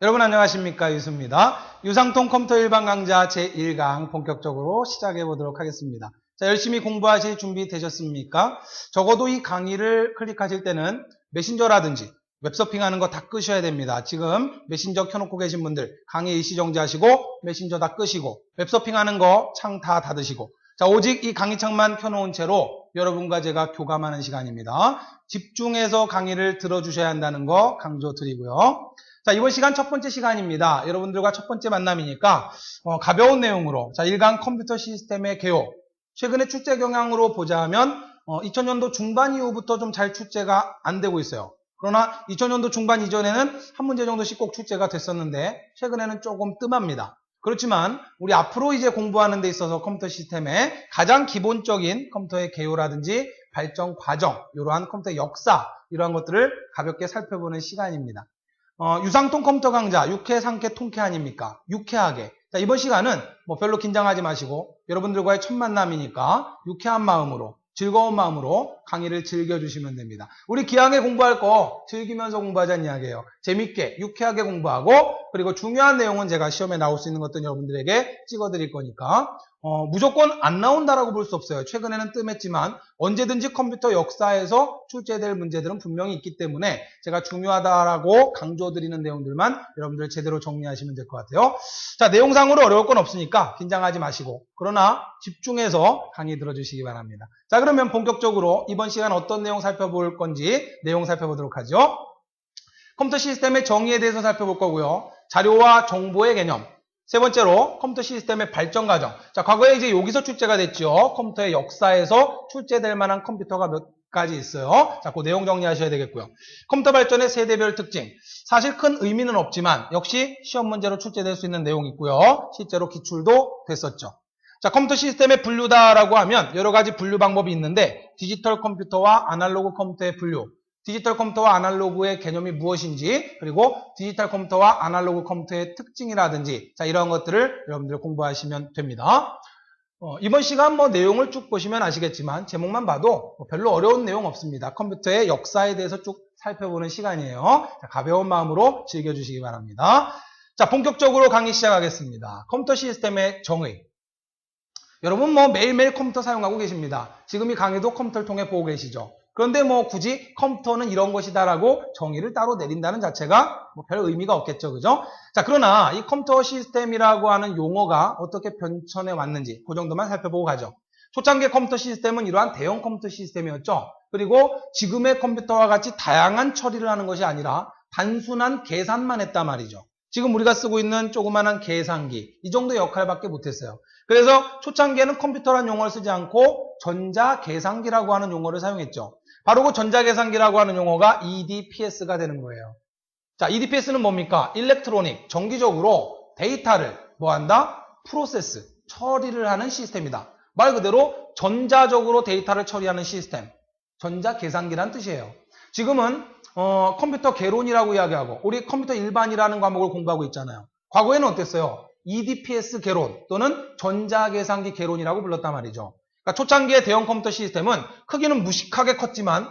여러분 안녕하십니까, 유수입니다. 유상통 컴퓨터 일반 강좌 제1강 본격적으로 시작해 보도록 하겠습니다. 자, 열심히 공부하실 준비 되셨습니까? 적어도 이 강의를 클릭하실 때는 메신저라든지 웹서핑하는 거 다 끄셔야 됩니다. 지금 메신저 켜놓고 계신 분들 강의 일시 정지하시고 메신저 다 끄시고 웹서핑하는 거 창 다 닫으시고, 자, 오직 이 강의창만 켜놓은 채로 여러분과 제가 교감하는 시간입니다. 집중해서 강의를 들어주셔야 한다는 거 강조드리고요. 자, 이번 시간 첫 번째 시간입니다. 여러분들과 첫 번째 만남이니까 가벼운 내용으로, 자, 1강 컴퓨터 시스템의 개요. 최근에 출제 경향으로 보자면 2000년도 중반 이후부터 좀 잘 출제가 안 되고 있어요. 그러나 2000년도 중반 이전에는 한 문제 정도씩 꼭 출제가 됐었는데 최근에는 조금 뜸합니다. 그렇지만 우리 앞으로 이제 공부하는 데 있어서 컴퓨터 시스템의 가장 기본적인 컴퓨터의 개요라든지 발전 과정, 이러한 컴퓨터의 역사, 이러한 것들을 가볍게 살펴보는 시간입니다. 유상통 컴퓨터 강좌 6회, 상쾌, 통쾌 아닙니까? 유쾌하게. 자, 이번 시간은 뭐 별로 긴장하지 마시고 여러분들과의 첫 만남이니까 유쾌한 마음으로, 즐거운 마음으로 강의를 즐겨주시면 됩니다. 우리 기왕에 공부할 거 즐기면서 공부하자는 이야기예요. 재밌게, 유쾌하게 공부하고, 그리고 중요한 내용은 제가 시험에 나올 수 있는 것들은 여러분들에게 찍어드릴 거니까 무조건 안 나온다라고 볼 수 없어요. 최근에는 뜸했지만 언제든지 컴퓨터 역사에서 출제될 문제들은 분명히 있기 때문에 제가 중요하다라고 강조드리는 내용들만 여러분들 제대로 정리하시면 될 것 같아요. 자, 내용상으로 어려울 건 없으니까 긴장하지 마시고, 그러나 집중해서 강의 들어주시기 바랍니다. 자, 그러면 본격적으로 이번 시간 어떤 내용 살펴볼 건지 내용 살펴보도록 하죠. 컴퓨터 시스템의 정의에 대해서 살펴볼 거고요. 자료와 정보의 개념. 세 번째로 컴퓨터 시스템의 발전 과정. 자, 과거에 이제 여기서 출제가 됐죠. 컴퓨터의 역사에서 출제될 만한 컴퓨터가 몇 가지 있어요. 자, 그 내용 정리하셔야 되겠고요. 컴퓨터 발전의 세대별 특징. 사실 큰 의미는 없지만 역시 시험 문제로 출제될 수 있는 내용이 있고요. 실제로 기출도 됐었죠. 자, 컴퓨터 시스템의 분류다라고 하면 여러 가지 분류 방법이 있는데 디지털 컴퓨터와 아날로그 컴퓨터의 분류, 디지털 컴퓨터와 아날로그의 개념이 무엇인지, 그리고 디지털 컴퓨터와 아날로그 컴퓨터의 특징이라든지, 자, 이런 것들을 여러분들 공부하시면 됩니다. 이번 시간 뭐 내용을 쭉 보시면 아시겠지만 제목만 봐도 별로 어려운 내용 없습니다. 컴퓨터의 역사에 대해서 쭉 살펴보는 시간이에요. 자, 가벼운 마음으로 즐겨주시기 바랍니다. 자, 본격적으로 강의 시작하겠습니다. 컴퓨터 시스템의 정의. 여러분 뭐 매일매일 컴퓨터 사용하고 계십니다. 지금 이 강의도 컴퓨터를 통해 보고 계시죠. 그런데 뭐 굳이 컴퓨터는 이런 것이다라고 정의를 따로 내린다는 자체가 뭐 별 의미가 없겠죠. 그죠? 자, 그러나 이 컴퓨터 시스템이라고 하는 용어가 어떻게 변천해 왔는지 그 정도만 살펴보고 가죠. 초창기 컴퓨터 시스템은 이러한 대형 컴퓨터 시스템이었죠. 그리고 지금의 컴퓨터와 같이 다양한 처리를 하는 것이 아니라 단순한 계산만 했단 말이죠. 지금 우리가 쓰고 있는 조그마한 계산기, 이 정도 역할밖에 못했어요. 그래서 초창기에는 컴퓨터라는 용어를 쓰지 않고 전자계산기라고 하는 용어를 사용했죠. 바로 그 전자계산기라고 하는 용어가 EDPS가 되는 거예요. 자, EDPS는 뭡니까? 일렉트로닉, 정기적으로 데이터를 뭐한다? 프로세스, 처리를 하는 시스템이다. 말 그대로 전자적으로 데이터를 처리하는 시스템, 전자계산기란 뜻이에요. 지금은 컴퓨터 개론이라고 이야기하고 우리 컴퓨터 일반이라는 과목을 공부하고 있잖아요. 과거에는 어땠어요? EDPS 개론 또는 전자계산기 개론이라고 불렀단 말이죠. 그러니까 초창기의 대형 컴퓨터 시스템은 크기는 무식하게 컸지만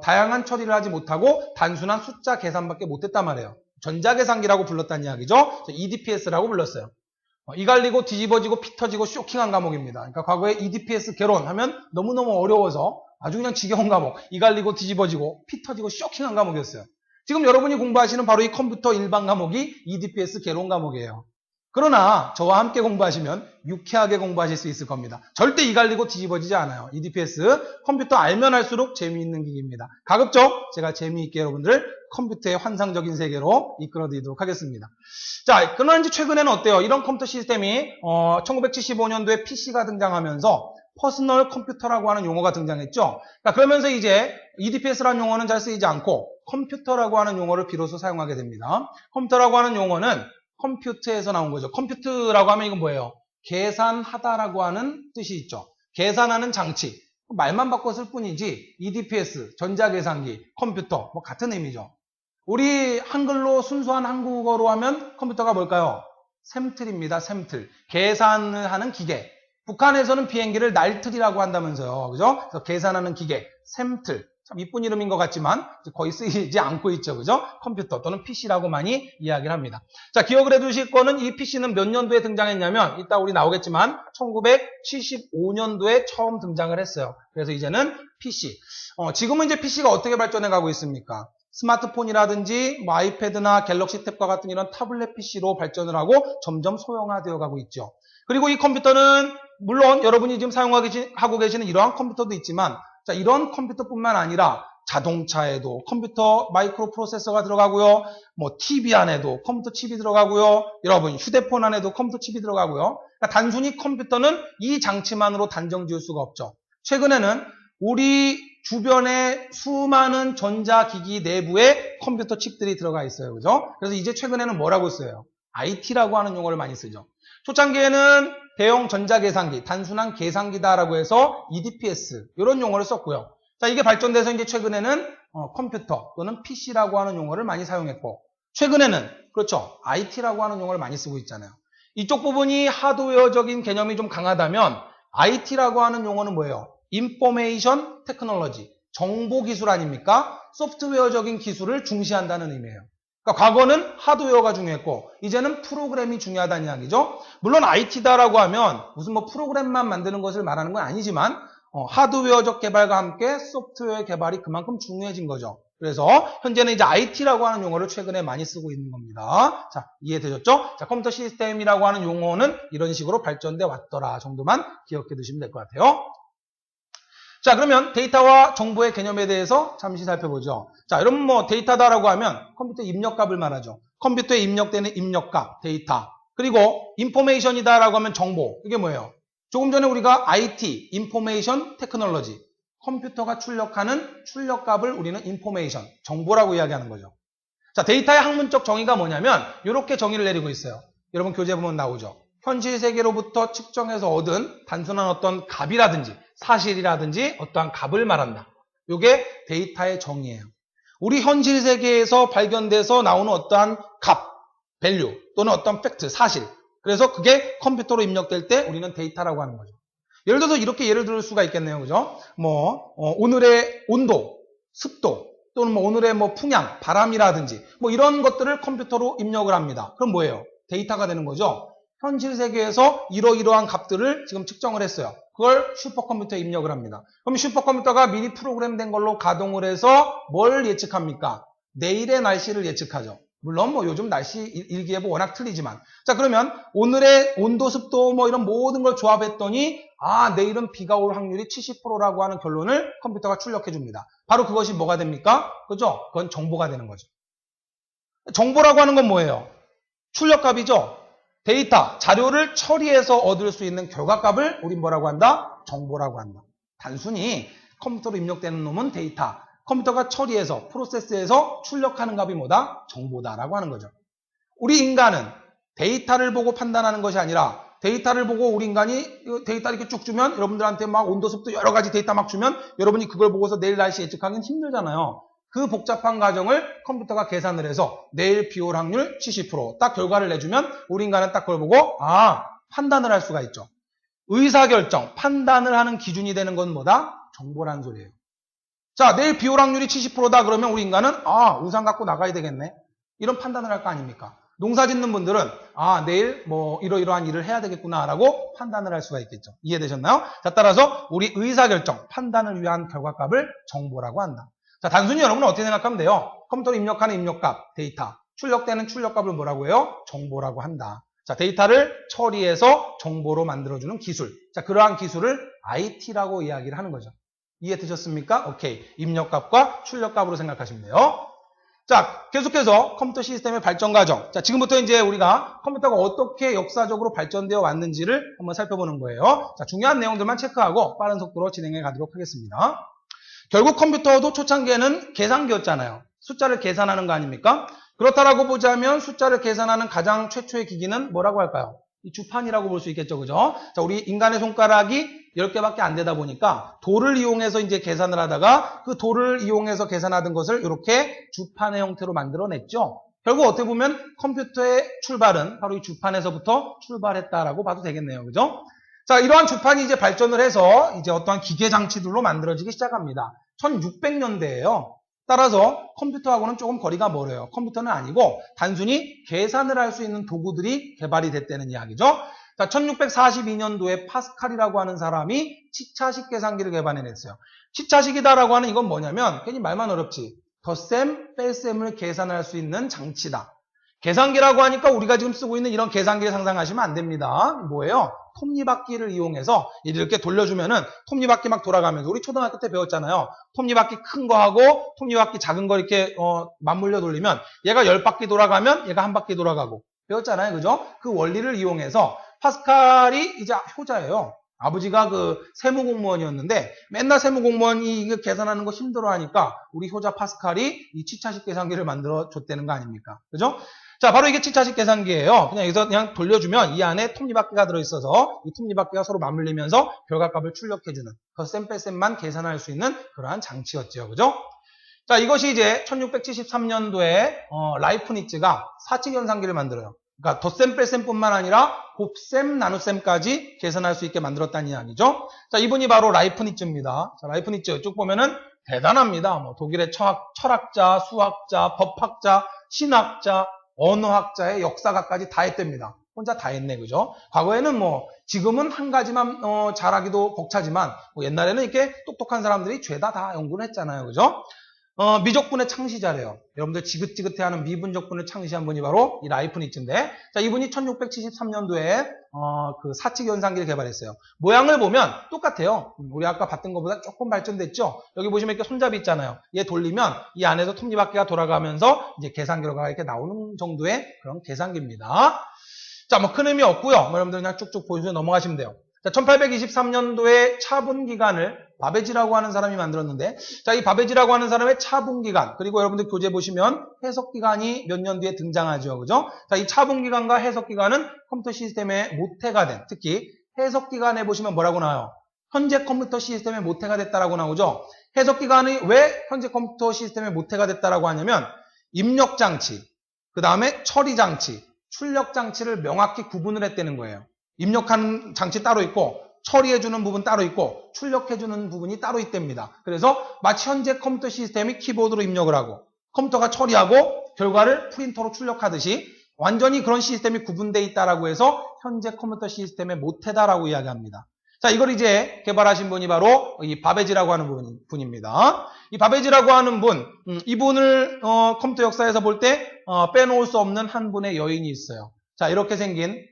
다양한 처리를 하지 못하고 단순한 숫자 계산밖에 못했단 말이에요. 전자계산기라고 불렀다는 이야기죠. EDPS라고 불렀어요. 이갈리고 뒤집어지고 피 터지고 쇼킹한 과목입니다. 그러니까 과거에 EDPS 개론 하면 너무너무 어려워서 아주 그냥 지겨운 과목, 이갈리고 뒤집어지고 피 터지고 쇼킹한 과목이었어요. 지금 여러분이 공부하시는 바로 이 컴퓨터 일반 과목이 EDPS 개론 과목이에요. 그러나 저와 함께 공부하시면 유쾌하게 공부하실 수 있을 겁니다. 절대 이갈리고 뒤집어지지 않아요. EDPS 컴퓨터 알면 알수록 재미있는 기기입니다. 가급적 제가 재미있게 여러분들 컴퓨터의 환상적인 세계로 이끌어드리도록 하겠습니다. 자, 그러나 이제 최근에는 어때요? 이런 컴퓨터 시스템이 1975년도에 PC가 등장하면서 퍼스널 컴퓨터라고 하는 용어가 등장했죠. 그러면서 이제 EDPS라는 용어는 잘 쓰이지 않고 컴퓨터라고 하는 용어를 비로소 사용하게 됩니다. 컴퓨터라고 하는 용어는 컴퓨트에서 나온 거죠. 컴퓨트라고 하면 이건 뭐예요? 계산하다라고 하는 뜻이 있죠. 계산하는 장치. 말만 바꿨을 뿐이지 EDPS, 전자계산기, 컴퓨터 뭐 같은 의미죠. 우리 한글로 순수한 한국어로 하면 컴퓨터가 뭘까요? 샘틀입니다. 샘틀. 계산을 하는 기계. 북한에서는 비행기를 날틀이라고 한다면서요. 그죠? 그래서 계산하는 기계, 샘틀. 참 이쁜 이름인 것 같지만 거의 쓰이지 않고 있죠. 그죠? 컴퓨터 또는 PC라고 많이 이야기를 합니다. 자, 기억을 해두실 거는 이 PC는 몇 년도에 등장했냐면 이따 우리 나오겠지만 1975년도에 처음 등장을 했어요. 그래서 이제는 PC. 지금은 이제 PC가 어떻게 발전해 가고 있습니까? 스마트폰이라든지 뭐 아이패드나 갤럭시 탭과 같은 이런 타블렛 PC로 발전을 하고 점점 소형화되어 가고 있죠. 그리고 이 컴퓨터는 물론 여러분이 지금 사용하고 계시는 이러한 컴퓨터도 있지만 자, 이런 컴퓨터뿐만 아니라 자동차에도 컴퓨터 마이크로 프로세서가 들어가고요. 뭐 TV 안에도 컴퓨터 칩이 들어가고요. 여러분 휴대폰 안에도 컴퓨터 칩이 들어가고요. 그러니까 단순히 컴퓨터는 이 장치만으로 단정 지을 수가 없죠. 최근에는 우리 주변에 수많은 전자기기 내부에 컴퓨터 칩들이 들어가 있어요. 그죠? 그래서 이제 최근에는 뭐라고 써요? IT라고 하는 용어를 많이 쓰죠. 초창기에는 대형 전자계산기, 단순한 계산기다라고 해서 EDPS 이런 용어를 썼고요. 자, 이게 발전돼서 이제 최근에는 컴퓨터 또는 PC라고 하는 용어를 많이 사용했고 최근에는 그렇죠. IT라고 하는 용어를 많이 쓰고 있잖아요. 이쪽 부분이 하드웨어적인 개념이 좀 강하다면 IT라고 하는 용어는 뭐예요? 인포메이션 테크놀로지, 정보기술 아닙니까? 소프트웨어적인 기술을 중시한다는 의미예요. 그러니까 과거는 하드웨어가 중요했고 이제는 프로그램이 중요하다는 이야기죠. 물론 IT다라고 하면 무슨 뭐 프로그램만 만드는 것을 말하는 건 아니지만 하드웨어적 개발과 함께 소프트웨어 개발이 그만큼 중요해진 거죠. 그래서 현재는 이제 IT라고 하는 용어를 최근에 많이 쓰고 있는 겁니다. 자, 이해되셨죠? 자, 컴퓨터 시스템이라고 하는 용어는 이런 식으로 발전돼 왔더라 정도만 기억해 두시면 될 것 같아요. 자, 그러면 데이터와 정보의 개념에 대해서 잠시 살펴보죠. 자, 여러분 뭐 데이터다라고 하면 컴퓨터 입력값을 말하죠. 컴퓨터에 입력되는 입력값, 데이터. 그리고 인포메이션이다라고 하면 정보. 이게 뭐예요? 조금 전에 우리가 IT, 인포메이션 테크놀로지. 컴퓨터가 출력하는 출력값을 우리는 인포메이션, 정보라고 이야기하는 거죠. 자, 데이터의 학문적 정의가 뭐냐면 이렇게 정의를 내리고 있어요. 여러분 교재 보면 나오죠. 현실 세계로부터 측정해서 얻은 단순한 어떤 값이라든지 사실이라든지 어떠한 값을 말한다. 이게 데이터의 정의예요. 우리 현실 세계에서 발견돼서 나오는 어떠한 값, 밸류 또는 어떤 팩트, 사실. 그래서 그게 컴퓨터로 입력될 때 우리는 데이터라고 하는 거죠. 예를 들어서 이렇게 예를 들 수가 있겠네요. 그죠? 오늘의 온도, 습도 또는 오늘의 풍향, 바람이라든지 이런 것들을 컴퓨터로 입력을 합니다. 그럼 뭐예요? 데이터가 되는 거죠. 현실 세계에서 이러이러한 값들을 지금 측정을 했어요. 그걸 슈퍼컴퓨터에 입력을 합니다. 그럼 슈퍼컴퓨터가 미리 프로그램된 걸로 가동을 해서 뭘 예측합니까? 내일의 날씨를 예측하죠. 물론 요즘 날씨 일기예보 워낙 틀리지만 자, 그러면 오늘의 온도, 습도 이런 모든 걸 조합했더니 내일은 비가 올 확률이 70%라고 하는 결론을 컴퓨터가 출력해 줍니다. 바로 그것이 뭐가 됩니까? 그죠? 그건 정보가 되는 거죠. 정보라고 하는 건 뭐예요? 출력값이죠. 데이터, 자료를 처리해서 얻을 수 있는 결과값을 우린 뭐라고 한다? 정보라고 한다. 단순히 컴퓨터로 입력되는 놈은 데이터, 컴퓨터가 처리해서 프로세스해서 출력하는 값이 뭐다? 정보다라고 하는 거죠. 우리 인간은 데이터를 보고 판단하는 것이 아니라 데이터를 보고 우리 인간이 데이터 이렇게 쭉 주면 여러분들한테 막 온도, 습도 여러 가지 데이터 막 주면 여러분이 그걸 보고서 내일 날씨 예측하기는 힘들잖아요. 그 복잡한 과정을 컴퓨터가 계산을 해서 내일 비 올 확률 70%딱 결과를 내주면 우리 인간은 딱 그걸 보고 판단을 할 수가 있죠. 의사결정, 판단을 하는 기준이 되는 건 뭐다? 정보라는 소리예요. 자, 내일 비 올 확률이 70%다 그러면 우리 인간은 우산 갖고 나가야 되겠네. 이런 판단을 할 거 아닙니까? 농사 짓는 분들은 내일 이러이러한 일을 해야 되겠구나라고 판단을 할 수가 있겠죠. 이해되셨나요? 자, 따라서 우리 의사결정, 판단을 위한 결과값을 정보라고 한다. 자, 단순히 여러분은 어떻게 생각하면 돼요? 컴퓨터로 입력하는 입력값, 데이터, 출력되는 출력값을 뭐라고 해요? 정보라고 한다. 자, 데이터를 처리해서 정보로 만들어주는 기술. 자, 그러한 기술을 IT라고 이야기를 하는 거죠. 이해되셨습니까? 오케이. 입력값과 출력값으로 생각하시면 돼요. 자, 계속해서 컴퓨터 시스템의 발전 과정. 자, 지금부터 이제 우리가 컴퓨터가 어떻게 역사적으로 발전되어 왔는지를 한번 살펴보는 거예요. 자, 중요한 내용들만 체크하고 빠른 속도로 진행해 가도록 하겠습니다. 결국 컴퓨터도 초창기에는 계산기였잖아요. 숫자를 계산하는 거 아닙니까? 그렇다라고 보자면 숫자를 계산하는 가장 최초의 기기는 뭐라고 할까요? 이 주판이라고 볼 수 있겠죠. 그죠? 자, 우리 인간의 손가락이 10개밖에 안 되다 보니까 돌을 이용해서 이제 계산을 하다가 그 돌을 이용해서 계산하던 것을 이렇게 주판의 형태로 만들어냈죠. 결국 어떻게 보면 컴퓨터의 출발은 바로 이 주판에서부터 출발했다라고 봐도 되겠네요. 그죠? 자, 이러한 주판이 이제 발전을 해서 이제 어떠한 기계 장치들로 만들어지기 시작합니다. 1600년대예요. 따라서 컴퓨터하고는 조금 거리가 멀어요. 컴퓨터는 아니고 단순히 계산을 할 수 있는 도구들이 개발이 됐다는 이야기죠. 자, 1642년도에 파스칼이라고 하는 사람이 치차식 계산기를 개발해냈어요. 치차식이다라고 하는 이건 뭐냐면 괜히 말만 어렵지. 덧셈, 뺄셈을 계산할 수 있는 장치다. 계산기라고 하니까 우리가 지금 쓰고 있는 이런 계산기를 상상하시면 안 됩니다. 뭐예요? 톱니바퀴를 이용해서 이렇게 돌려주면은 톱니바퀴 막 돌아가면서 우리 초등학교 때 배웠잖아요. 톱니바퀴 큰 거 하고 톱니바퀴 작은 거 이렇게 맞물려 돌리면 얘가 10바퀴 돌아가면 얘가 한 바퀴 돌아가고 배웠잖아요. 그죠? 그 원리를 이용해서 파스칼이 이제 효자예요. 아버지가 그 세무공무원이었는데 맨날 세무공무원이 이거 계산하는 거 힘들어하니까 우리 효자 파스칼이 이 치차식 계산기를 만들어 줬다는 거 아닙니까? 그죠? 자, 바로 이게 치차식 계산기예요. 그냥 여기서 그냥 돌려주면 이 안에 톱니바퀴가 들어있어서 이 톱니바퀴가 서로 맞물리면서 결과값을 출력해주는 덧셈 뺄셈만 계산할 수 있는 그러한 장치였죠. 그죠? 자, 이것이 이제 1673년도에 라이프니츠가 사칙연산기를 만들어요. 그러니까 덧셈 뺄셈뿐만 아니라 곱셈 나눗셈까지 계산할 수 있게 만들었다는 이야기죠. 자, 이분이 바로 라이프니츠입니다. 자, 라이프니츠 쭉 보면은 대단합니다. 뭐 독일의 철학자, 수학자, 법학자, 신학자, 언어학자의 역사가까지 다 했답니다. 혼자 다 했네, 그죠? 과거에는 뭐 지금은 한 가지만 잘하기도 벅차지만 뭐 옛날에는 이렇게 똑똑한 사람들이 죄다 다 연구를 했잖아요, 그죠? 미적분의 창시자래요. 여러분들 지긋지긋해하는 미분적분을 창시한 분이 바로 이 라이프니츠인데, 자, 이분이 1673년도에 그 사칙연산기를 개발했어요. 모양을 보면 똑같아요. 우리 아까 봤던 것보다 조금 발전됐죠. 여기 보시면 이렇게 손잡이 있잖아요. 얘 돌리면 이 안에서 톱니바퀴가 돌아가면서 이제 계산 결과가 이렇게 나오는 정도의 그런 계산기입니다. 자, 뭐 큰 의미 없고요. 뭐 여러분들 그냥 쭉쭉 보여주셔서 넘어가시면 돼요. 자, 1823년도에 차분기관을 바베지라고 하는 사람이 만들었는데, 자, 이 바베지라고 하는 사람의 차분기관, 그리고 여러분들 교재 보시면 해석기관이 몇 년 뒤에 등장하죠. 그죠? 자, 이 차분기관과 해석기관은 컴퓨터 시스템의 모태가 된, 특히 해석기관에 보시면 뭐라고 나와요? 현재 컴퓨터 시스템의 모태가 됐다라고 나오죠? 해석기관이 왜 현재 컴퓨터 시스템의 모태가 됐다라고 하냐면, 입력장치, 그 다음에 처리장치, 출력장치를 명확히 구분을 했다는 거예요. 입력하는 장치 따로 있고 처리해주는 부분 따로 있고 출력해주는 부분이 따로 있답니다. 그래서 마치 현재 컴퓨터 시스템이 키보드로 입력을 하고 컴퓨터가 처리하고 결과를 프린터로 출력하듯이 완전히 그런 시스템이 구분되어 있다라고 해서 현재 컴퓨터 시스템의 모태다라고 이야기합니다. 자, 이걸 이제 개발하신 분이 바로 이 바베지라고 하는 분입니다. 이 바베지라고 하는 분, 이분을 컴퓨터 역사에서 볼 때 빼놓을 수 없는 한 분의 여인이 있어요. 자, 이렇게 생긴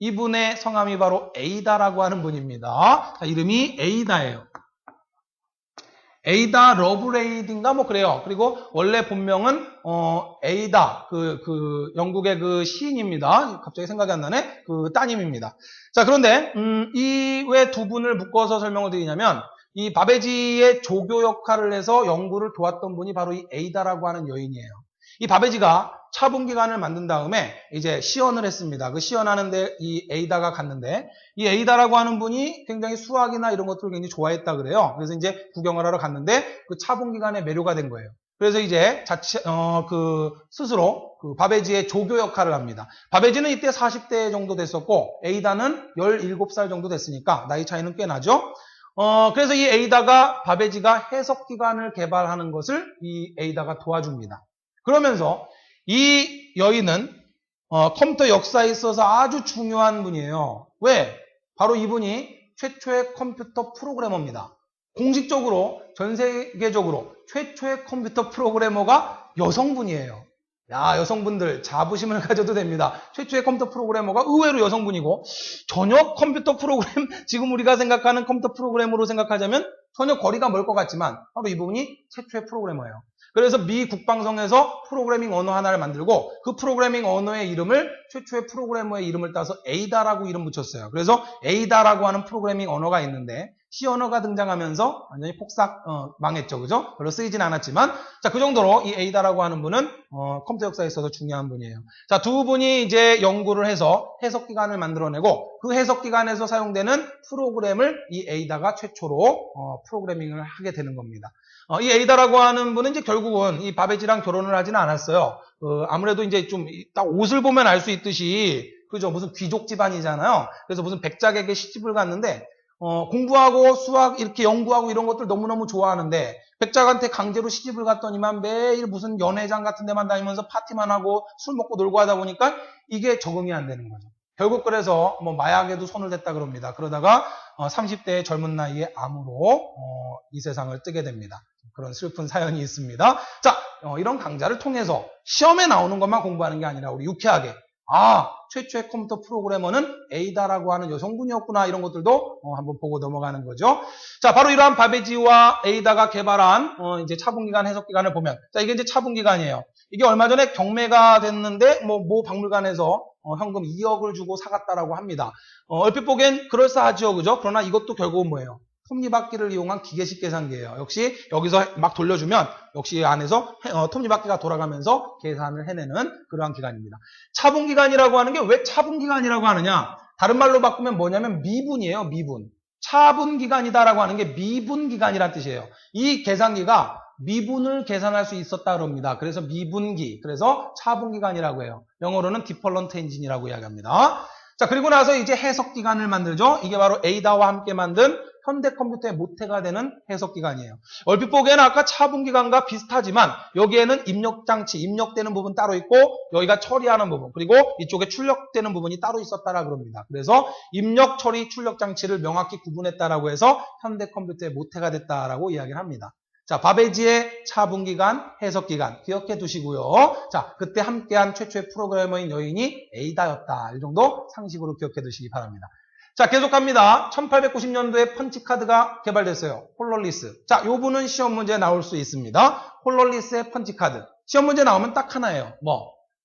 이분의 성함이 바로 에이다라고 하는 분입니다. 자, 이름이 에이다예요. 에이다 러브레이드인가 뭐 그래요. 그리고 원래 본명은 에이다 그 영국의 그 시인입니다. 갑자기 생각이 안 나네. 그 따님입니다. 자, 그런데 이 왜 두 분을 묶어서 설명을 드리냐면 이 바베지의 조교 역할을 해서 연구를 도왔던 분이 바로 이 에이다라고 하는 여인이에요. 이 바베지가 차분기관을 만든 다음에 이제 시연을 했습니다. 그 시연하는데 이 에이다가 갔는데 이 에이다라고 하는 분이 굉장히 수학이나 이런 것들을 굉장히 좋아했다 그래요. 그래서 이제 구경을 하러 갔는데 그 차분기관에 매료가 된 거예요. 그래서 이제 스스로 그 바베지의 조교 역할을 합니다. 바베지는 이때 40대 정도 됐었고 에이다는 17살 정도 됐으니까 나이 차이는 꽤 나죠. 그래서 이 에이다가 바베지가 해석기관을 개발하는 것을 이 에이다가 도와줍니다. 그러면서 이 여인은 컴퓨터 역사에 있어서 아주 중요한 분이에요. 왜? 바로 이분이 최초의 컴퓨터 프로그래머입니다. 공식적으로 전 세계적으로 최초의 컴퓨터 프로그래머가 여성분이에요. 야, 여성분들 자부심을 가져도 됩니다. 최초의 컴퓨터 프로그래머가 의외로 여성분이고 전혀 컴퓨터 프로그램, 지금 우리가 생각하는 컴퓨터 프로그래머로 생각하자면 전혀 거리가 멀 것 같지만 바로 이 부분이 최초의 프로그래머예요. 그래서 미 국방성에서 프로그래밍 언어 하나를 만들고 그 프로그래밍 언어의 이름을 최초의 프로그래머의 이름을 따서 에이다라고 이름 붙였어요. 그래서 에이다라고 하는 프로그래밍 언어가 있는데 C 언어가 등장하면서 완전히 폭삭 망했죠. 그죠? 별로 쓰이진 않았지만 자, 그 정도로 이 에이다라고 하는 분은 컴퓨터 역사에 있어서 중요한 분이에요. 자, 두 분이 이제 연구를 해서 해석기관을 만들어내고 그 해석기관에서 사용되는 프로그램을 이 에이다가 최초로 프로그래밍을 하게 되는 겁니다. 이 에이다라고 하는 분은 이제 결국은 이 바베지랑 결혼을 하지는 않았어요. 아무래도 이제 좀 딱 옷을 보면 알 수 있듯이 그죠? 무슨 귀족 집안이잖아요. 그래서 무슨 백작에게 시집을 갔는데 공부하고 수학 이렇게 연구하고 이런 것들 너무너무 좋아하는데 백작한테 강제로 시집을 갔더니만 매일 무슨 연회장 같은 데만 다니면서 파티만 하고 술 먹고 놀고 하다 보니까 이게 적응이 안 되는 거죠. 결국 그래서 뭐 마약에도 손을 댔다 그럽니다. 그러다가 30대의 젊은 나이에 암으로 이 세상을 뜨게 됩니다. 그런 슬픈 사연이 있습니다. 자, 이런 강좌를 통해서 시험에 나오는 것만 공부하는 게 아니라 우리 유쾌하게 최초의 컴퓨터 프로그래머는 에이다라고 하는 여성분이었구나 이런 것들도 한번 보고 넘어가는 거죠. 자, 바로 이러한 바베지와 에이다가 개발한 이제 차분기간 해석기간을 보면 자, 이게 이제 차분기간이에요. 이게 얼마 전에 경매가 됐는데 모 박물관에서 현금 2억을 주고 사갔다라고 합니다. 얼핏 보기엔 그럴싸하죠, 그죠? 그러나 이것도 결국은 뭐예요? 톱니바퀴를 이용한 기계식 계산기예요. 역시 여기서 막 돌려주면 역시 안에서 톱니바퀴가 돌아가면서 계산을 해내는 그러한 기간입니다. 차분기간이라고 하는 게 왜 차분기간이라고 하느냐? 다른 말로 바꾸면 뭐냐면 미분이에요. 미분. 차분기간이다라고 하는 게 미분기간이란 뜻이에요. 이 계산기가 미분을 계산할 수 있었다 그럽니다. 그래서 미분기, 그래서 차분기간이라고 해요. 영어로는 디퍼런트 엔진이라고 이야기합니다. 자, 그리고 나서 이제 해석기간을 만들죠. 이게 바로 에이다와 함께 만든 현대 컴퓨터의 모태가 되는 해석기간이에요. 얼핏 보기에는 아까 차분기간과 비슷하지만 여기에는 입력장치, 입력되는 부분 따로 있고 여기가 처리하는 부분, 그리고 이쪽에 출력되는 부분이 따로 있었다라 그럽니다. 그래서 입력, 처리, 출력장치를 명확히 구분했다라고 해서 현대 컴퓨터의 모태가 됐다라고 이야기를 합니다. 자, 바베지의 차분기간, 해석기간 기억해 두시고요. 자, 그때 함께한 최초의 프로그래머인 여인이 에이다였다. 이 정도 상식으로 기억해 두시기 바랍니다. 자, 계속합니다. 1890년도에 펀치카드가 개발됐어요. 홀롤리스. 자, 요 분은 시험 문제에 나올 수 있습니다. 홀롤리스의 펀치카드. 시험 문제 나오면 딱 하나예요.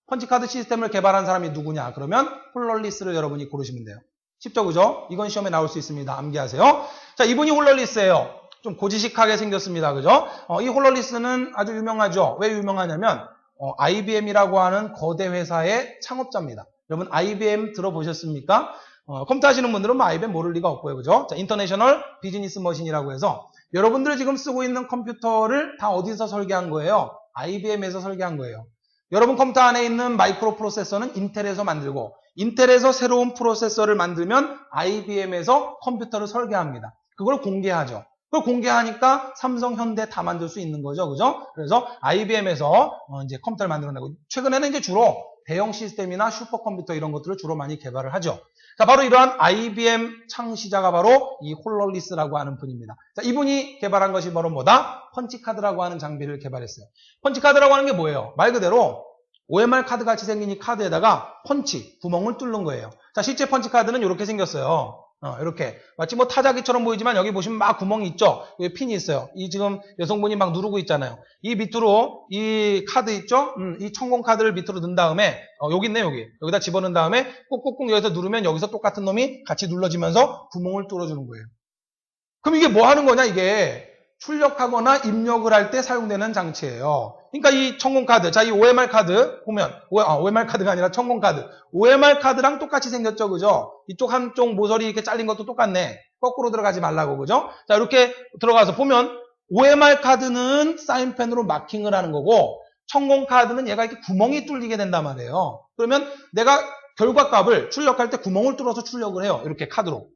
펀치카드 시스템을 개발한 사람이 누구냐? 그러면 홀롤리스를 여러분이 고르시면 돼요. 쉽죠, 그죠? 이건 시험에 나올 수 있습니다. 암기하세요. 자, 이분이 홀롤리스예요. 좀 고지식하게 생겼습니다. 그죠? 이 홀롤리스는 아주 유명하죠. 왜 유명하냐면 IBM이라고 하는 거대 회사의 창업자입니다. 여러분 IBM 들어보셨습니까? 컴퓨터 하시는 분들은 IBM 모를 리가 없고요. 그죠? 자, 인터내셔널 비즈니스 머신이라고 해서 여러분들이 지금 쓰고 있는 컴퓨터를 다 어디서 설계한 거예요? IBM에서 설계한 거예요. 여러분 컴퓨터 안에 있는 마이크로 프로세서는 인텔에서 만들고 인텔에서 새로운 프로세서를 만들면 IBM에서 컴퓨터를 설계합니다. 그걸 공개하죠. 그걸 공개하니까 삼성, 현대 다 만들 수 있는 거죠. 그죠? 그래서 IBM에서 이제 컴퓨터를 만들어내고 최근에는 이제 주로 대형 시스템이나 슈퍼컴퓨터 이런 것들을 주로 많이 개발을 하죠. 자, 바로 이러한 IBM 창시자가 바로 이 홀롤리스라고 하는 분입니다. 자, 이분이 개발한 것이 바로 뭐다? 펀치카드라고 하는 장비를 개발했어요. 펀치카드라고 하는 게 뭐예요? 말 그대로 OMR 카드 같이 생긴 이 카드에다가 펀치, 구멍을 뚫는 거예요. 자, 실제 펀치카드는 이렇게 생겼어요. 이렇게 마치 뭐 타자기처럼 보이지만 여기 보시면 막 구멍이 있죠. 여기 핀이 있어요. 이 지금 여성분이 막 누르고 있잖아요. 이 밑으로 이 카드 있죠. 이 천공 카드를 밑으로 넣은 다음에 여기 있네. 여기다 집어넣은 다음에 꾹꾹꾹 여기서 누르면 여기서 똑같은 놈이 같이 눌러지면서 구멍을 뚫어주는 거예요. 그럼 이게 뭐 하는 거냐? 이게 출력하거나 입력을 할 때 사용되는 장치예요. 그러니까 이 천공카드, 자, 이 OMR 카드 보면, OMR 카드가 아니라 천공카드. OMR 카드랑 똑같이 생겼죠, 그죠? 이쪽 한쪽 모서리 이렇게 잘린 것도 똑같네. 거꾸로 들어가지 말라고, 그죠? 자, 이렇게 들어가서 보면, OMR 카드는 사인펜으로 마킹을 하는 거고, 천공카드는 얘가 이렇게 구멍이 뚫리게 된단 말이에요. 그러면 내가 결과값을 출력할 때 구멍을 뚫어서 출력을 해요. 이렇게 카드로.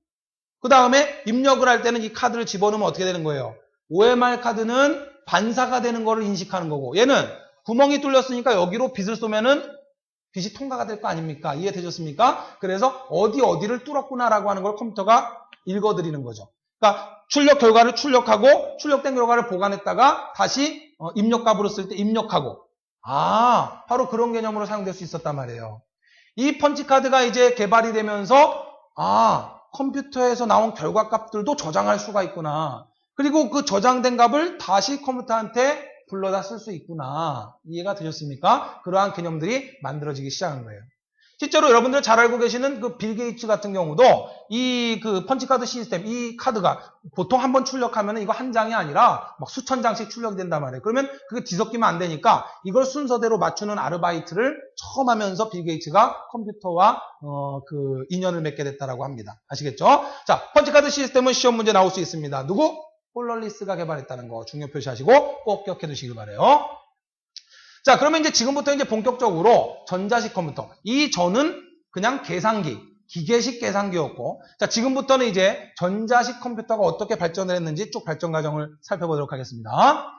그 다음에 입력을 할 때는 이 카드를 집어넣으면 어떻게 되는 거예요? OMR 카드는 반사가 되는 거를 인식하는 거고 얘는 구멍이 뚫렸으니까 여기로 빛을 쏘면은 빛이 통과가 될 거 아닙니까? 이해되셨습니까? 그래서 어디를 뚫었구나라고 하는 걸 컴퓨터가 읽어드리는 거죠. 그러니까 출력 결과를 출력하고 출력된 결과를 보관했다가 다시 입력값으로 쓸 때 입력하고 바로 그런 개념으로 사용될 수 있었단 말이에요. 이 펀치카드가 이제 개발이 되면서 컴퓨터에서 나온 결과값들도 저장할 수가 있구나. 그리고 그 저장된 값을 다시 컴퓨터한테 불러다 쓸 수 있구나. 이해가 되셨습니까? 그러한 개념들이 만들어지기 시작한 거예요. 실제로 여러분들 잘 알고 계시는 그 빌 게이츠 같은 경우도 이 그 펀치카드 시스템, 이 카드가 보통 한번 출력하면 이거 한 장이 아니라 막 수천 장씩 출력이 된단 말이에요. 그러면 그게 뒤섞이면 안 되니까 이걸 순서대로 맞추는 아르바이트를 처음 하면서 빌 게이츠가 컴퓨터와 그 인연을 맺게 됐다라고 합니다. 아시겠죠? 자, 펀치카드 시스템은 시험 문제 나올 수 있습니다. 누구? 홀롤리스가 개발했다는 거 중요 표시하시고 꼭 기억해 두시길 바래요. 자, 그러면 이제 지금부터 이제 본격적으로 전자식 컴퓨터. 이 전은 그냥 계산기, 기계식 계산기였고, 자, 지금부터는 이제 전자식 컴퓨터가 어떻게 발전을 했는지 쭉 발전 과정을 살펴보도록 하겠습니다.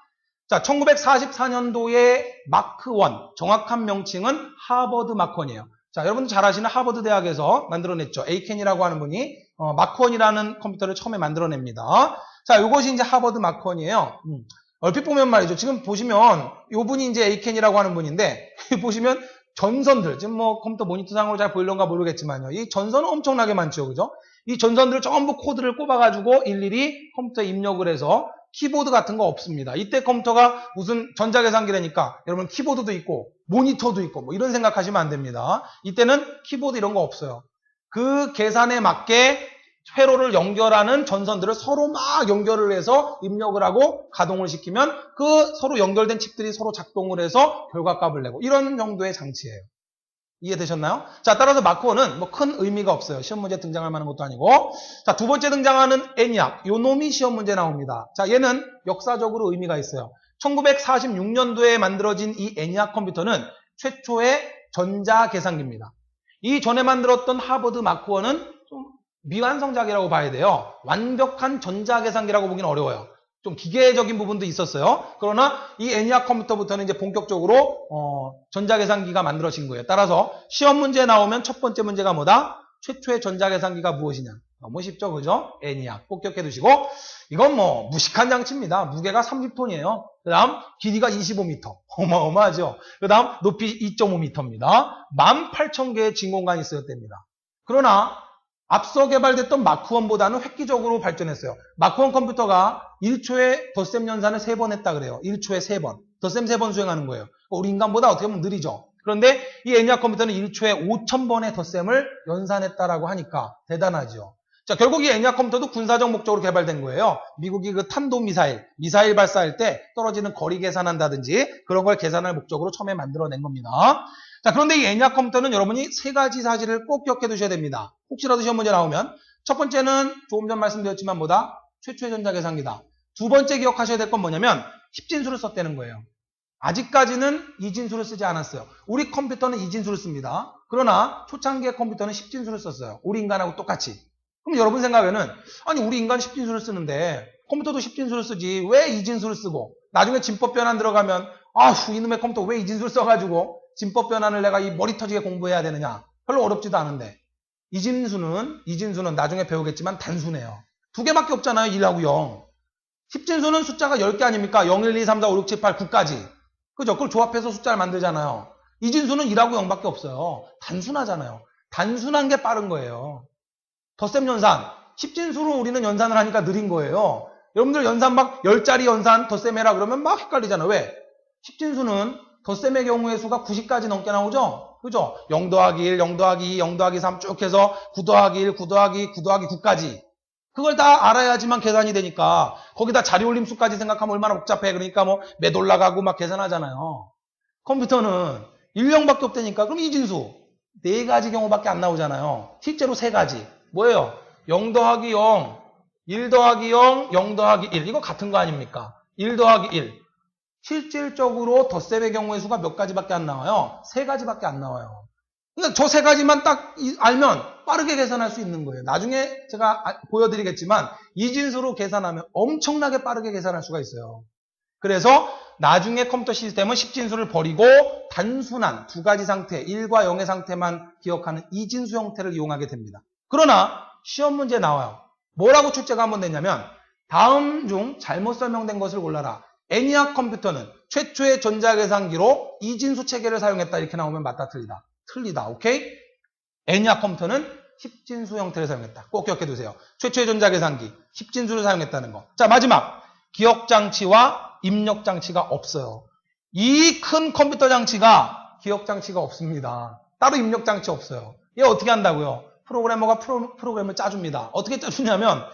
자, 1944년도에 마크 1, 정확한 명칭은 하버드 마크 1이에요. 자, 여러분들 잘 아시는 하버드 대학에서 만들어냈죠. 에이켄이라고 하는 분이 마크 1이라는 컴퓨터를 처음에 만들어냅니다. 자, 이것이 이제 하버드 마크 1이에요. 얼핏 보면 말이죠. 지금 보시면 이 분이 이제 에이켄이라고 하는 분인데 보시면 전선들, 지금 뭐 컴퓨터 모니터상으로 잘 보일런가 모르겠지만요. 이 전선은 엄청나게 많죠. 그죠? 이 전선들을 전부 코드를 꼽아가지고 일일이 컴퓨터에 입력을 해서 키보드 같은 거 없습니다. 이때 컴퓨터가 무슨 전자계산기라니까 여러분 키보드도 있고 모니터도 있고 뭐 이런 생각하시면 안 됩니다. 이때는 키보드 이런 거 없어요. 그 계산에 맞게 회로를 연결하는 전선들을 서로 막 연결을 해서 입력을 하고 가동을 시키면 그 서로 연결된 칩들이 서로 작동을 해서 결과값을 내고 이런 정도의 장치예요. 이해되셨나요? 자, 따라서 마크 1은 뭐 큰 의미가 없어요. 시험 문제 등장할 만한 것도 아니고. 자, 두 번째 등장하는 ENIAC. 요 놈이 시험 문제 나옵니다. 자, 얘는 역사적으로 의미가 있어요. 1946년도에 만들어진 이 ENIAC 컴퓨터는 최초의 전자계산기입니다. 이 전에 만들었던 하버드 마크 1은 좀 미완성작이라고 봐야 돼요. 완벽한 전자계산기라고 보기는 어려워요. 좀 기계적인 부분도 있었어요. 그러나 이 ENIAC 컴퓨터부터는 이제 본격적으로 전자계산기가 만들어진 거예요. 따라서 시험 문제 나오면 첫 번째 문제가 뭐다? 최초의 전자계산기가 무엇이냐? 너무 쉽죠, 그죠? ENIAC 꼭 기억해 두시고 이건 뭐 무식한 장치입니다. 무게가 30톤이에요. 그 다음 길이가 25m. 어마어마하죠. 그 다음 높이 2.5m입니다. 18,000개의 진공관이 쓰였답니다. 그러나 앞서 개발됐던 마크 1보다는 획기적으로 발전했어요. 마크 1 컴퓨터가 1초에 덧셈 연산을 3번 했다 그래요. 1초에 3번. 덧셈 3번 수행하는 거예요. 우리 인간보다 어떻게 보면 느리죠. 그런데 이 ENIAC 컴퓨터는 1초에 5,000번의 덧셈을 연산했다라고 하니까 대단하죠. 자, 결국 이 ENIAC 컴퓨터도 군사적 목적으로 개발된 거예요. 미국이 그 미사일 발사할 때 떨어지는 거리 계산한다든지 그런 걸 계산할 목적으로 처음에 만들어낸 겁니다. 자, 그런데 이 ENIAC 컴퓨터는 여러분이 세 가지 사실을 꼭 기억해 두셔야 됩니다. 혹시라도 시험 문제 나오면 첫 번째는 조금 전 말씀드렸지만 뭐다? 최초의 전자계산기다. 두 번째 기억하셔야 될 건 뭐냐면 10진수를 썼다는 거예요. 아직까지는 2진수를 쓰지 않았어요. 우리 컴퓨터는 2진수를 씁니다. 그러나 초창기의 컴퓨터는 10진수를 썼어요. 우리 인간하고 똑같이. 그럼 여러분 생각에는 아니 우리 인간 10진수를 쓰는데 컴퓨터도 10진수를 쓰지 왜 2진수를 쓰고 나중에 진법 변환 들어가면 아휴 이놈의 컴퓨터 왜 2진수를 써가지고 진법 변환을 내가 이 머리 터지게 공부해야 되느냐. 별로 어렵지도 않은데. 이진수는 나중에 배우겠지만 단수네요. 두 개밖에 없잖아요. 1하고 0. 10진수는 숫자가 10개 아닙니까? 0, 1, 2, 3, 4, 5, 6, 7, 8, 9까지. 그죠? 그걸 조합해서 숫자를 만들잖아요. 이진수는 1하고 0밖에 없어요. 단순하잖아요. 단순한 게 빠른 거예요. 덧셈 연산. 10진수로 우리는 연산을 하니까 느린 거예요. 여러분들 연산 막 10자리 연산 덧셈해라 그러면 막 헷갈리잖아요. 왜? 10진수는 덧셈의 경우의 수가 90까지 넘게 나오죠? 그죠? 0 더하기 1, 0 더하기 2, 0 더하기 3 쭉 해서 9 더하기 1, 9 더하기 9 더하기 9까지. 그걸 다 알아야지만 계산이 되니까 거기다 자리올림수까지 생각하면 얼마나 복잡해. 그러니까 뭐 몇 올라가고 막 계산하잖아요. 컴퓨터는 1, 0밖에 없다니까. 그럼 이진수 4가지 경우밖에 안 나오잖아요. 실제로 3가지. 뭐예요? 0 더하기 0, 1 더하기 0, 0 더하기 1. 이거 같은 거 아닙니까? 1 더하기 1. 실질적으로 덧셈의 경우의 수가 몇 가지밖에 안 나와요? 3가지밖에 안 나와요. 그러니까 저 3가지만 딱 알면 빠르게 계산할 수 있는 거예요. 나중에 제가 보여드리겠지만 이진수로 계산하면 엄청나게 빠르게 계산할 수가 있어요. 그래서 나중에 컴퓨터 시스템은 10진수를 버리고 단순한 2가지 상태, 1과 0의 상태만 기억하는 이진수 형태를 이용하게 됩니다. 그러나 시험 문제 나와요. 뭐라고 출제가 한번 됐냐면 다음 중 잘못 설명된 것을 골라라. ENIAC 컴퓨터는 최초의 전자계산기로 이진수 체계를 사용했다. 이렇게 나오면 맞다, 틀리다. 틀리다. 오케이? ENIAC 컴퓨터는 10진수 형태를 사용했다. 꼭 기억해 두세요. 최초의 전자계산기 10진수를 사용했다는 거. 자, 마지막. 기억장치와 입력장치가 없어요. 이 큰 컴퓨터 장치가 기억장치가 없습니다. 따로 입력장치 없어요. 얘 어떻게 한다고요? 프로그래머가 프로그램을 짜줍니다. 어떻게 짜주냐면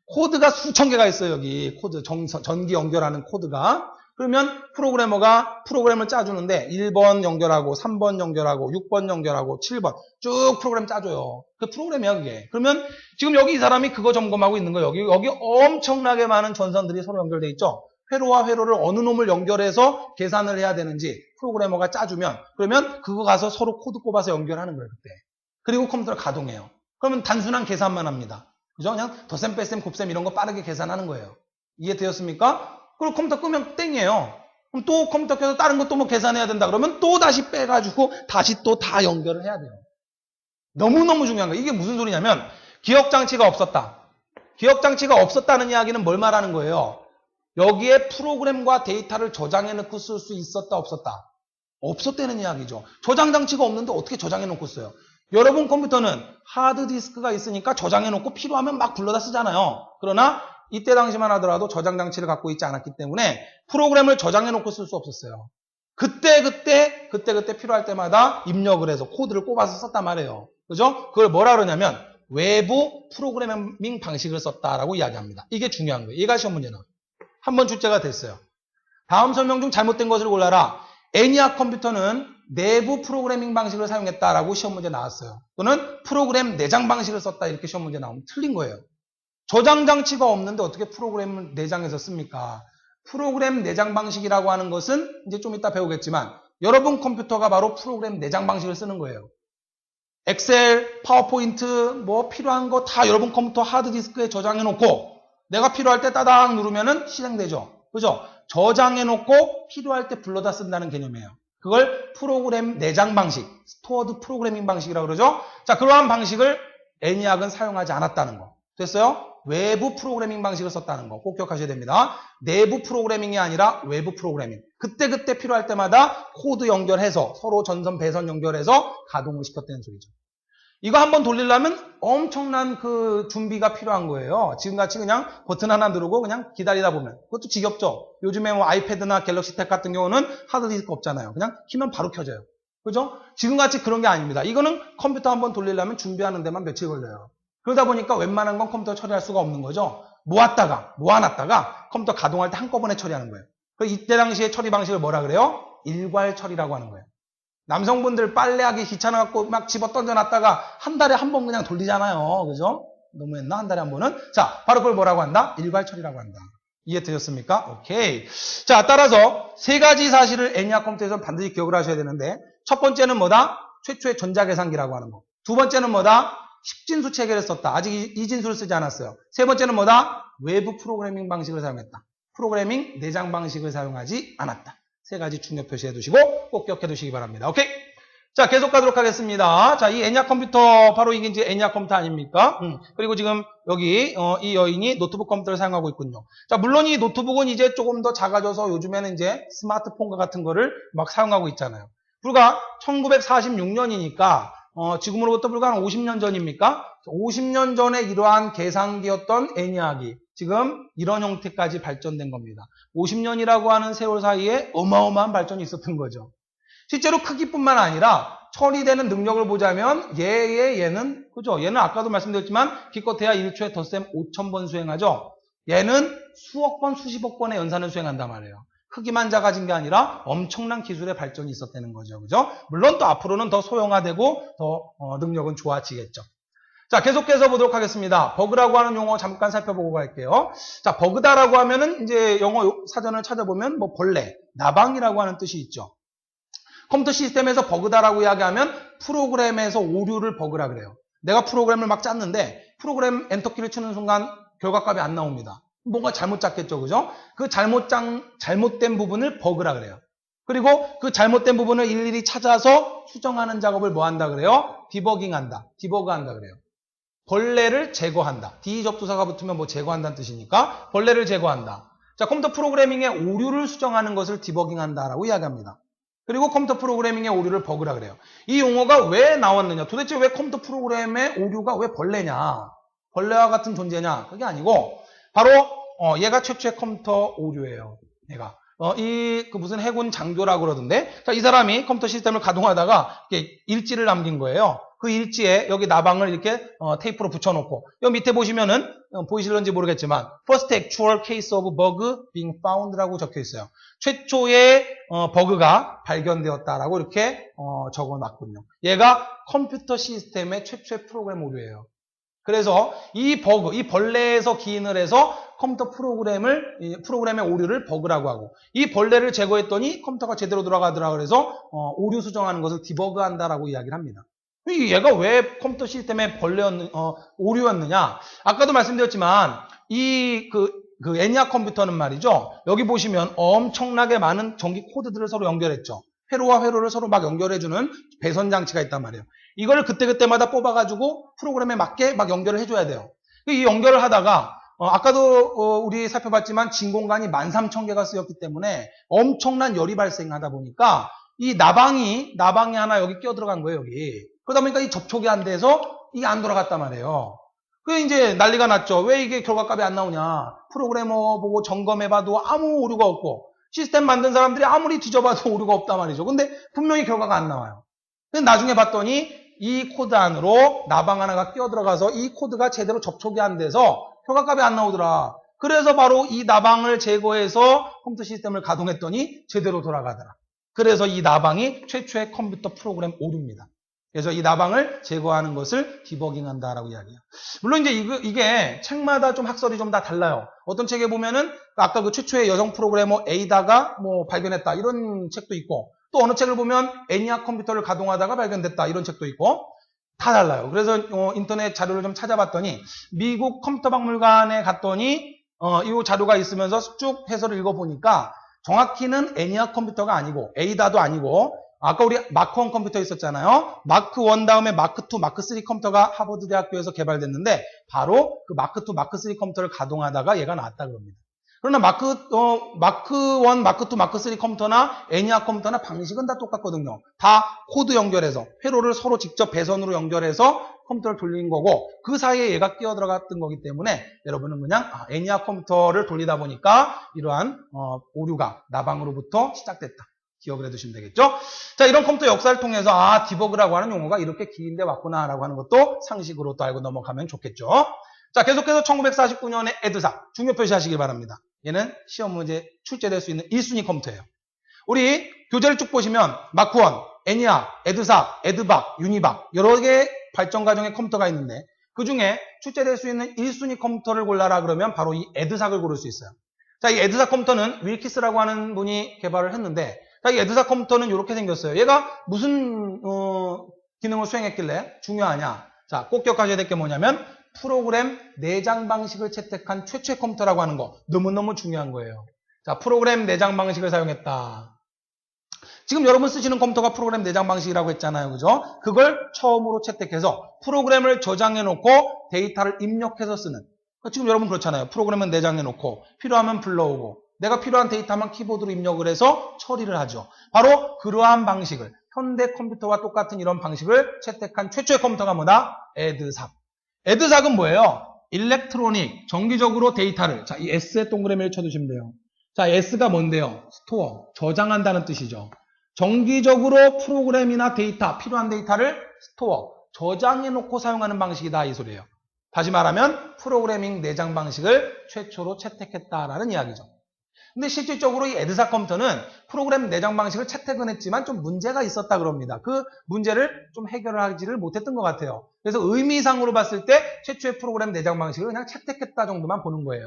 코드가 수천 개가 있어요. 여기 코드 전기 연결하는 코드가. 그러면 프로그래머가 프로그램을 짜주는데 1번 연결하고 3번 연결하고 6번 연결하고 7번 쭉 프로그램 짜줘요. 그 프로그램이야 그게. 그러면 지금 여기 이 사람이 그거 점검하고 있는 거예요. 여기 엄청나게 많은 전선들이 서로 연결돼 있죠. 회로와 회로를 어느 놈을 연결해서 계산을 해야 되는지 프로그래머가 짜주면 그러면 그거 가서 서로 코드 꼽아서 연결하는 거예요. 그때. 그리고 컴퓨터를 가동해요. 그러면 단순한 계산만 합니다. 그죠? 그냥 덧셈, 뺄셈, 곱셈 이런 거 빠르게 계산하는 거예요. 이해되었습니까? 그리고 컴퓨터 끄면 땡이에요. 그럼 또 컴퓨터 켜서 다른 것도 뭐 계산해야 된다 그러면 또 다시 빼가지고 다시 또 다 연결을 해야 돼요. 너무너무 중요한 거예요. 이게 무슨 소리냐면 기억장치가 없었다. 기억장치가 없었다는 이야기는 뭘 말하는 거예요? 여기에 프로그램과 데이터를 저장해 놓고 쓸 수 있었다 없었다? 없었다는 이야기죠. 저장 장치가 없는데 어떻게 저장해 놓고 써요? 여러분 컴퓨터는 하드디스크가 있으니까 저장해 놓고 필요하면 막 불러다 쓰잖아요. 그러나 이때 당시만 하더라도 저장 장치를 갖고 있지 않았기 때문에 프로그램을 저장해 놓고 쓸 수 없었어요. 그때 필요할 때마다 입력을 해서 코드를 꼽아서 썼단 말이에요. 그죠? 그걸 뭐라 그러냐면 외부 프로그래밍 방식을 썼다라고 이야기합니다. 이게 중요한 거예요. 얘가 시험 문제는 한번 출제가 됐어요. 다음 설명 중 잘못된 것을 골라라. 애니악 컴퓨터는 내부 프로그래밍 방식을 사용했다라고 시험 문제 나왔어요. 또는 프로그램 내장 방식을 썼다 이렇게 시험 문제 나오면 틀린 거예요. 저장 장치가 없는데 어떻게 프로그램을 내장해서 씁니까? 프로그램 내장 방식이라고 하는 것은 이제 좀 이따 배우겠지만 여러분 컴퓨터가 바로 프로그램 내장 방식을 쓰는 거예요. 엑셀, 파워포인트 뭐 필요한 거 다 여러분 컴퓨터 하드디스크에 저장해 놓고 내가 필요할 때 따당 누르면은 실행되죠. 그죠? 저장해 놓고 필요할 때 불러다 쓴다는 개념이에요. 그걸 프로그램 내장 방식, 스토어드 프로그래밍 방식이라고 그러죠. 자, 그러한 방식을 애니악은 사용하지 않았다는 거. 됐어요? 외부 프로그래밍 방식을 썼다는 거 꼭 기억하셔야 됩니다. 내부 프로그래밍이 아니라 외부 프로그래밍. 그때 필요할 때마다 코드 연결해서 서로 전선 배선 연결해서 가동을 시켰다는 소리죠. 이거 한번 돌리려면 엄청난 그 준비가 필요한 거예요. 지금같이 그냥 버튼 하나 누르고 그냥 기다리다 보면 그것도 지겹죠. 요즘에 뭐 아이패드나 갤럭시 탭 같은 경우는 하드디스크 없잖아요. 그냥 키면 바로 켜져요. 그죠? 지금같이 그런 게 아닙니다. 이거는 컴퓨터 한번 돌리려면 준비하는 데만 며칠 걸려요. 그러다 보니까 웬만한 건 컴퓨터 처리할 수가 없는 거죠. 모아놨다가 컴퓨터 가동할 때 한꺼번에 처리하는 거예요. 이때 당시에 처리 방식을 뭐라 그래요? 일괄 처리라고 하는 거예요. 남성분들 빨래하기 귀찮아갖고 막 집어 던져놨다가 한 달에 한 번 그냥 돌리잖아요. 그죠? 너무했나? 한 달에 한 번은? 자, 바로 그걸 뭐라고 한다? 일괄 처리라고 한다. 이해되셨습니까? 오케이. 자, 따라서 세 가지 사실을 애니악 컴퓨터에서 반드시 기억을 하셔야 되는데 첫 번째는 뭐다? 최초의 전자계산기라고 하는 거. 두 번째는 뭐다? 10진수 체계를 썼다. 아직 2진수를 쓰지 않았어요. 세 번째는 뭐다? 외부 프로그래밍 방식을 사용했다. 프로그래밍 내장 방식을 사용하지 않았다. 세 가지 중요 표시해 두시고 꼭 기억해 두시기 바랍니다. 오케이. 자, 계속 가도록 하겠습니다. 자, 이 애니악 컴퓨터, 바로 이게 이제 애니악 컴퓨터 아닙니까? 그리고 지금 여기, 이 여인이 노트북 컴퓨터를 사용하고 있군요. 자, 물론 이 노트북은 이제 조금 더 작아져서 요즘에는 이제 스마트폰과 같은 거를 막 사용하고 있잖아요. 불과 1946년이니까, 지금으로부터 불과 한 50년 전입니까? 50년 전에 이러한 계산기였던 애니악이 지금 이런 형태까지 발전된 겁니다. 50년이라고 하는 세월 사이에 어마어마한 발전이 있었던 거죠. 실제로 크기뿐만 아니라 처리되는 능력을 보자면 얘는 그죠? 얘는 아까도 말씀드렸지만 기껏해야 1초에 덧셈 5,000번 수행하죠. 얘는 수억 번, 수십억 번의 연산을 수행한단 말이에요. 크기만 작아진 게 아니라 엄청난 기술의 발전이 있었다는 거죠. 그죠? 물론 또 앞으로는 더 소형화되고 더 능력은 좋아지겠죠. 자, 계속해서 보도록 하겠습니다. 버그라고 하는 용어 잠깐 살펴보고 갈게요. 자, 버그다라고 하면은 이제 영어 사전을 찾아보면 뭐 벌레, 나방이라고 하는 뜻이 있죠. 컴퓨터 시스템에서 버그다라고 이야기하면 프로그램에서 오류를 버그라 그래요. 내가 프로그램을 막 짰는데 프로그램 엔터키를 치는 순간 결과값이 안 나옵니다. 뭔가 잘못 짰겠죠, 그죠? 그 잘못된 부분을 버그라 그래요. 그리고 그 잘못된 부분을 일일이 찾아서 수정하는 작업을 뭐 한다 그래요? 디버깅한다. 디버그한다 그래요. 벌레를 제거한다. D 접두사가 붙으면 뭐 제거한다는 뜻이니까 벌레를 제거한다. 자, 컴퓨터 프로그래밍의 오류를 수정하는 것을 디버깅한다라고 이야기합니다. 그리고 컴퓨터 프로그래밍의 오류를 버그라 그래요. 이 용어가 왜 나왔느냐? 도대체 왜 컴퓨터 프로그램의 오류가 왜 벌레냐? 벌레와 같은 존재냐? 그게 아니고 바로 얘가 최초의 컴퓨터 오류예요. 얘가. 무슨 해군 장교라고 그러던데. 자, 이 사람이 컴퓨터 시스템을 가동하다가 이렇게 일지를 남긴 거예요. 그 일지에 여기 나방을 이렇게 테이프로 붙여놓고 여기 밑에 보시면은 보이실런지 모르겠지만 First actual case of bug being found라고 적혀 있어요. 최초의 버그가 발견되었다라고 이렇게 적어놨군요. 얘가 컴퓨터 시스템의 최초의 프로그램 오류예요. 그래서 이 버그, 이 벌레에서 기인을 해서 컴퓨터 프로그램의 오류를 버그라고 하고 이 벌레를 제거했더니 컴퓨터가 제대로 돌아가더라 그래서 오류 수정하는 것을 디버그한다라고 이야기를 합니다. 얘가 왜 컴퓨터 시스템에 오류였느냐? 아까도 말씀드렸지만 그 애니악 컴퓨터는 말이죠. 여기 보시면 엄청나게 많은 전기 코드들을 서로 연결했죠. 회로와 회로를 서로 막 연결해주는 배선 장치가 있단 말이에요. 이걸 그때그때마다 뽑아가지고 프로그램에 맞게 막 연결을 해줘야 돼요. 이 연결을 하다가 아까도 우리 살펴봤지만 진 공간이 13,000개가 쓰였기 때문에 엄청난 열이 발생하다 보니까 이 나방이 하나 여기 끼어 들어간 거예요, 여기. 그러다 보니까 이 접촉이 안 돼서 이게 안 돌아갔단 말이에요. 그게 이제 난리가 났죠. 왜 이게 결과값이 안 나오냐. 프로그래머 보고 점검해봐도 아무 오류가 없고 시스템 만든 사람들이 아무리 뒤져봐도 오류가 없단 말이죠. 근데 분명히 결과가 안 나와요. 근데 나중에 봤더니 이 코드 안으로 나방 하나가 끼어 들어가서 이 코드가 제대로 접촉이 안 돼서 결과값이 안 나오더라. 그래서 바로 이 나방을 제거해서 컴퓨터 시스템을 가동했더니 제대로 돌아가더라. 그래서 이 나방이 최초의 컴퓨터 프로그램 오류입니다. 그래서 이 나방을 제거하는 것을 디버깅한다라고 이야기해요. 물론 이제 이게 책마다 좀 학설이 좀 다 달라요. 어떤 책에 보면은 아까 그 최초의 여성 프로그래머 에이다가 뭐 발견했다 이런 책도 있고 또 어느 책을 보면 애니악 컴퓨터를 가동하다가 발견됐다 이런 책도 있고 다 달라요. 그래서 인터넷 자료를 좀 찾아봤더니 미국 컴퓨터 박물관에 갔더니 이 자료가 있으면서 쭉 해설을 읽어보니까 정확히는 애니악 컴퓨터가 아니고 에이다도 아니고 아까 우리 마크 1 컴퓨터 있었잖아요. 마크 1 다음에 마크 2, 마크 3 컴퓨터가 하버드 대학교에서 개발됐는데 바로 그 마크 2, 마크 3 컴퓨터를 가동하다가 얘가 나왔다 그럽니다. 그러나 마크 1, 마크 2, 마크 3 컴퓨터나 애니악 컴퓨터나 방식은 다 똑같거든요. 다 코드 연결해서 회로를 서로 직접 배선으로 연결해서 컴퓨터를 돌린 거고 그 사이에 얘가 끼어 들어갔던 거기 때문에 여러분은 그냥 애니악 컴퓨터를 돌리다 보니까 이러한 오류가 나방으로부터 시작됐다. 기억을 해두시면 되겠죠? 자, 이런 컴퓨터 역사를 통해서 디버그라고 하는 용어가 이렇게 긴데 왔구나라고 하는 것도 상식으로 또 알고 넘어가면 좋겠죠? 자, 계속해서 1949년에 에드사 중요 표시하시기 바랍니다. 얘는 시험 문제 출제될 수 있는 1순위 컴퓨터예요. 우리 교재를 쭉 보시면 마크 1, 애니악, 에드사, 에드박, 유니박 여러 개의 발전 과정의 컴퓨터가 있는데 그 중에 출제될 수 있는 1순위 컴퓨터를 골라라 그러면 바로 이 에드삭을 고를 수 있어요. 자, 이 에드삭 컴퓨터는 윌키스라고 하는 분이 개발을 했는데 자, 이 에드삭 컴퓨터는 이렇게 생겼어요. 얘가 무슨 기능을 수행했길래 중요하냐? 자, 꼭 기억하셔야 될 게 뭐냐면 프로그램 내장 방식을 채택한 최초의 컴퓨터라고 하는 거 너무너무 중요한 거예요. 자, 프로그램 내장 방식을 사용했다. 지금 여러분 쓰시는 컴퓨터가 프로그램 내장 방식이라고 했잖아요. 그죠? 그걸 처음으로 채택해서 프로그램을 저장해 놓고 데이터를 입력해서 쓰는. 지금 여러분 그렇잖아요. 프로그램은 내장해 놓고 필요하면 불러오고 내가 필요한 데이터만 키보드로 입력을 해서 처리를 하죠. 바로 그러한 방식을 현대 컴퓨터와 똑같은 이런 방식을 채택한 최초의 컴퓨터가 뭐다? 에드삭. 에드삭은 뭐예요? 일렉트로닉, 정기적으로 데이터를 자, 이 S에 동그라미를 쳐두시면 돼요. 자, S가 뭔데요? 스토어, 저장한다는 뜻이죠. 정기적으로 프로그램이나 데이터, 필요한 데이터를 스토어, 저장해놓고 사용하는 방식이다 이 소리예요. 다시 말하면 프로그래밍 내장 방식을 최초로 채택했다라는 이야기죠. 근데 실질적으로 이 에드삭 컴퓨터는 프로그램 내장 방식을 채택은 했지만 좀 문제가 있었다 그럽니다. 그 문제를 좀 해결을 하지를 못했던 것 같아요. 그래서 의미상으로 봤을 때 최초의 프로그램 내장 방식을 그냥 채택했다 정도만 보는 거예요.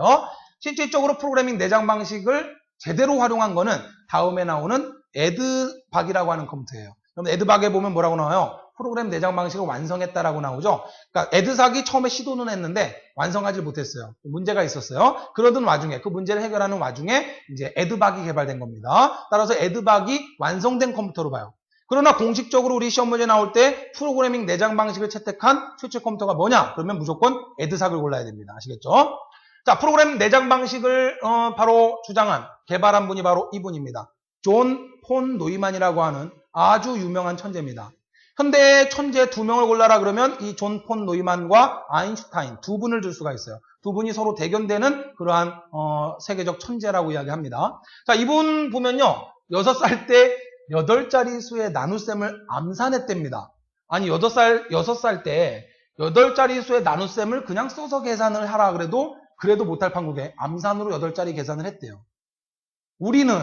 실질적으로 프로그래밍 내장 방식을 제대로 활용한 거는 다음에 나오는 에드박이라고 하는 컴퓨터예요. 그럼 에드박에 보면 뭐라고 나와요? 프로그램 내장 방식을 완성했다라고 나오죠. 그러니까 에드삭이 처음에 시도는 했는데 완성하지 못했어요. 문제가 있었어요. 그러던 와중에 그 문제를 해결하는 와중에 이제 에드박이 개발된 겁니다. 따라서 에드박이 완성된 컴퓨터로 봐요. 그러나 공식적으로 우리 시험 문제 나올 때 프로그래밍 내장 방식을 채택한 최초 컴퓨터가 뭐냐? 그러면 무조건 에드삭을 골라야 됩니다. 아시겠죠? 자, 프로그램 내장 방식을 바로 주장한 개발한 분이 바로 이분입니다. 존 폰 노이만이라고 하는 아주 유명한 천재입니다. 현대 천재 두 명을 골라라 그러면 이 존 폰 노이만과 아인슈타인 두 분을 줄 수가 있어요. 두 분이 서로 대견되는 그러한 세계적 천재라고 이야기합니다. 자, 이분 보면요. 6살 때 8자리 수의 나눗셈을 암산했답니다. 아니 6살 때 8자리 수의 나눗셈을 그냥 써서 계산을 하라 그래도 못할 판국에 암산으로 8자리 계산을 했대요. 우리는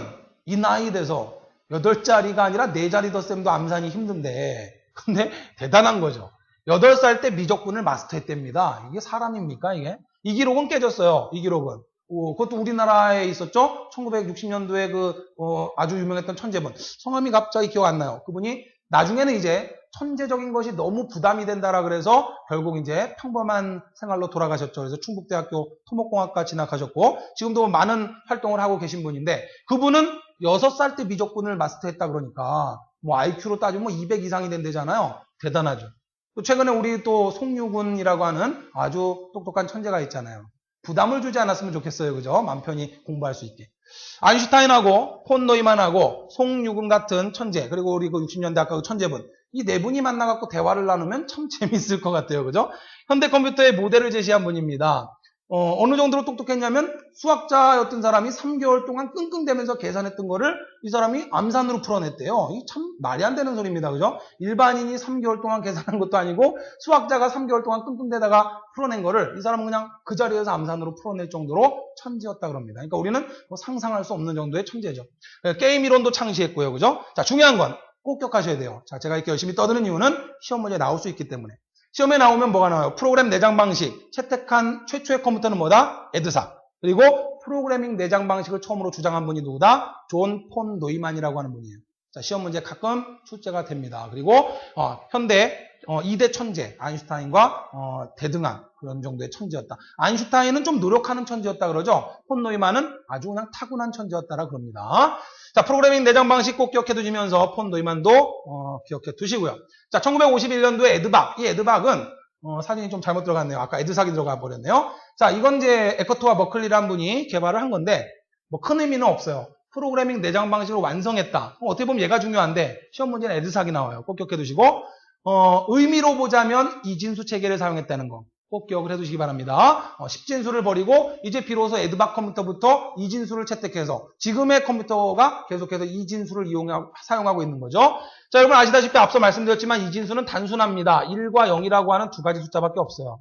이 나이 돼서 8자리가 아니라 4자리 덧셈도 암산이 힘든데 근데 대단한 거죠. 8살 때 미적분을 마스터했답니다. 이게 사람입니까 이게? 이 기록은 깨졌어요. 이 기록은. 그것도 우리나라에 있었죠. 1960년도에 아주 유명했던 천재분. 성함이 갑자기 기억 안 나요. 그분이 나중에는 이제 천재적인 것이 너무 부담이 된다라 그래서 결국 이제 평범한 생활로 돌아가셨죠. 그래서 충북대학교 토목공학과 진학하셨고 지금도 많은 활동을 하고 계신 분인데 그분은 6살 때 미적분을 마스터했다 그러니까 뭐 IQ로 따지면 뭐 200 이상이 된대잖아요. 대단하죠. 또 최근에 우리 또 송유근이라고 하는 아주 똑똑한 천재가 있잖아요. 부담을 주지 않았으면 좋겠어요. 그죠? 마음 편히 공부할 수 있게. 아인슈타인하고 폰 노이만하고 송유근 같은 천재 그리고 우리 그 60년대 아까 그 천재분 이 네 분이 만나갖고 대화를 나누면 참 재밌을 것 같아요. 그죠? 현대 컴퓨터의 모델을 제시한 분입니다. 어느 정도로 똑똑했냐면 수학자였던 사람이 3개월 동안 끙끙대면서 계산했던 거를 이 사람이 암산으로 풀어냈대요. 이 참 말이 안 되는 소리입니다. 그죠? 일반인이 3개월 동안 계산한 것도 아니고 수학자가 3개월 동안 끙끙대다가 풀어낸 거를 이 사람은 그냥 그 자리에서 암산으로 풀어낼 정도로 천재였다 그럽니다. 그러니까 우리는 뭐 상상할 수 없는 정도의 천재죠. 게임 이론도 창시했고요. 그죠? 자, 중요한 건 꼭 기억하셔야 돼요. 자, 제가 이렇게 열심히 떠드는 이유는 시험 문제에 나올 수 있기 때문에. 시험에 나오면 뭐가 나와요? 프로그램 내장 방식. 채택한 최초의 컴퓨터는 뭐다? 에드사. 그리고 프로그래밍 내장 방식을 처음으로 주장한 분이 누구다? 존 폰 노이만이라고 하는 분이에요. 자, 시험 문제 가끔 출제가 됩니다. 그리고 현대 2대 천재 아인슈타인과 대등한 그런 정도의 천재였다. 아인슈타인은 좀 노력하는 천재였다 그러죠. 폰 노이만은 아주 그냥 타고난 천재였다라 그럽니다. 자, 프로그래밍 내장 방식 꼭 기억해 두시면서 폰 노이만도 기억해 두시고요. 자, 1951년도에 에드박. 이 에드박은 사진이 좀 잘못 들어갔네요. 아까 에드삭이 들어가 버렸네요. 자, 이건 이제 에커트와 머클리라는 분이 개발을 한 건데 뭐 큰 의미는 없어요. 프로그래밍 내장 방식을 완성했다. 어떻게 보면 얘가 중요한데 시험 문제는 에드삭이 나와요. 꼭 기억해 두시고 의미로 보자면 이진수 체계를 사용했다는 거. 꼭 기억을 해두시기 바랍니다. 10진수를 버리고 이제 비로소 에드박 컴퓨터부터 이진수를 채택해서 지금의 컴퓨터가 계속해서 이진수를 사용하고 있는 거죠. 자, 여러분 아시다시피 앞서 말씀드렸지만 이진수는 단순합니다. 1과 0이라고 하는 두 가지 숫자밖에 없어요.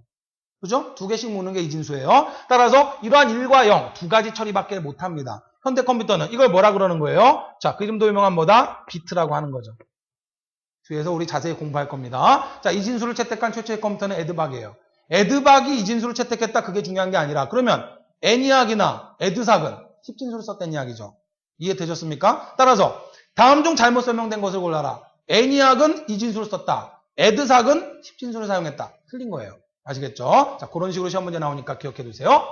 그죠? 두 개씩 모으는 게 이진수예요. 따라서 이러한 1과 0 두 가지 처리밖에 못합니다. 현대 컴퓨터는 이걸 뭐라 그러는 거예요? 자, 그 이름도 유명한 뭐다? 비트라고 하는 거죠. 뒤에서 우리 자세히 공부할 겁니다. 자, 이진수를 채택한 최초의 컴퓨터는 에드박이에요. 에드박이 이진수를 채택했다 그게 중요한 게 아니라 그러면 애니악이나 에드삭은 10진수를 썼다는 이야기죠. 이해되셨습니까? 따라서 다음 중 잘못 설명된 것을 골라라. 애니악은 이진수를 썼다. 에드삭은 10진수를 사용했다. 틀린 거예요. 아시겠죠? 자, 그런 식으로 시험 문제 나오니까 기억해 두세요.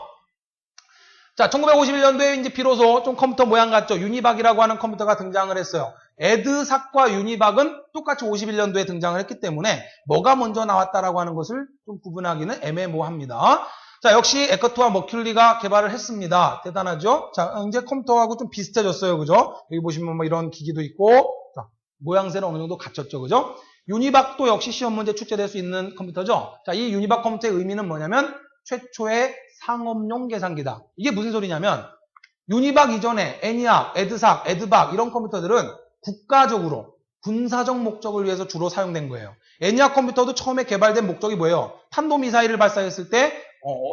자, 1951년도에 이제 비로소 좀 컴퓨터 모양 같죠? 유니박이라고 하는 컴퓨터가 등장을 했어요. 에드삭과 유니박은 똑같이 51년도에 등장을 했기 때문에 뭐가 먼저 나왔다라고 하는 것을 좀 구분하기는 애매모호합니다. 자, 역시 에커트와 머큘리가 개발을 했습니다. 대단하죠? 자, 이제 컴퓨터하고 좀 비슷해졌어요. 그죠? 여기 보시면 뭐 이런 기기도 있고, 자, 모양새는 어느 정도 갖췄죠. 그죠? 유니박도 역시 시험 문제 출제될 수 있는 컴퓨터죠. 자, 이 유니박 컴퓨터의 의미는 뭐냐면 최초의 상업용 계산기다. 이게 무슨 소리냐면 유니박 이전에 애니악, 에드삭, 에드박 이런 컴퓨터들은 국가적으로 군사적 목적을 위해서 주로 사용된 거예요. 애니악 컴퓨터도 처음에 개발된 목적이 뭐예요? 탄도미사일을 발사했을 때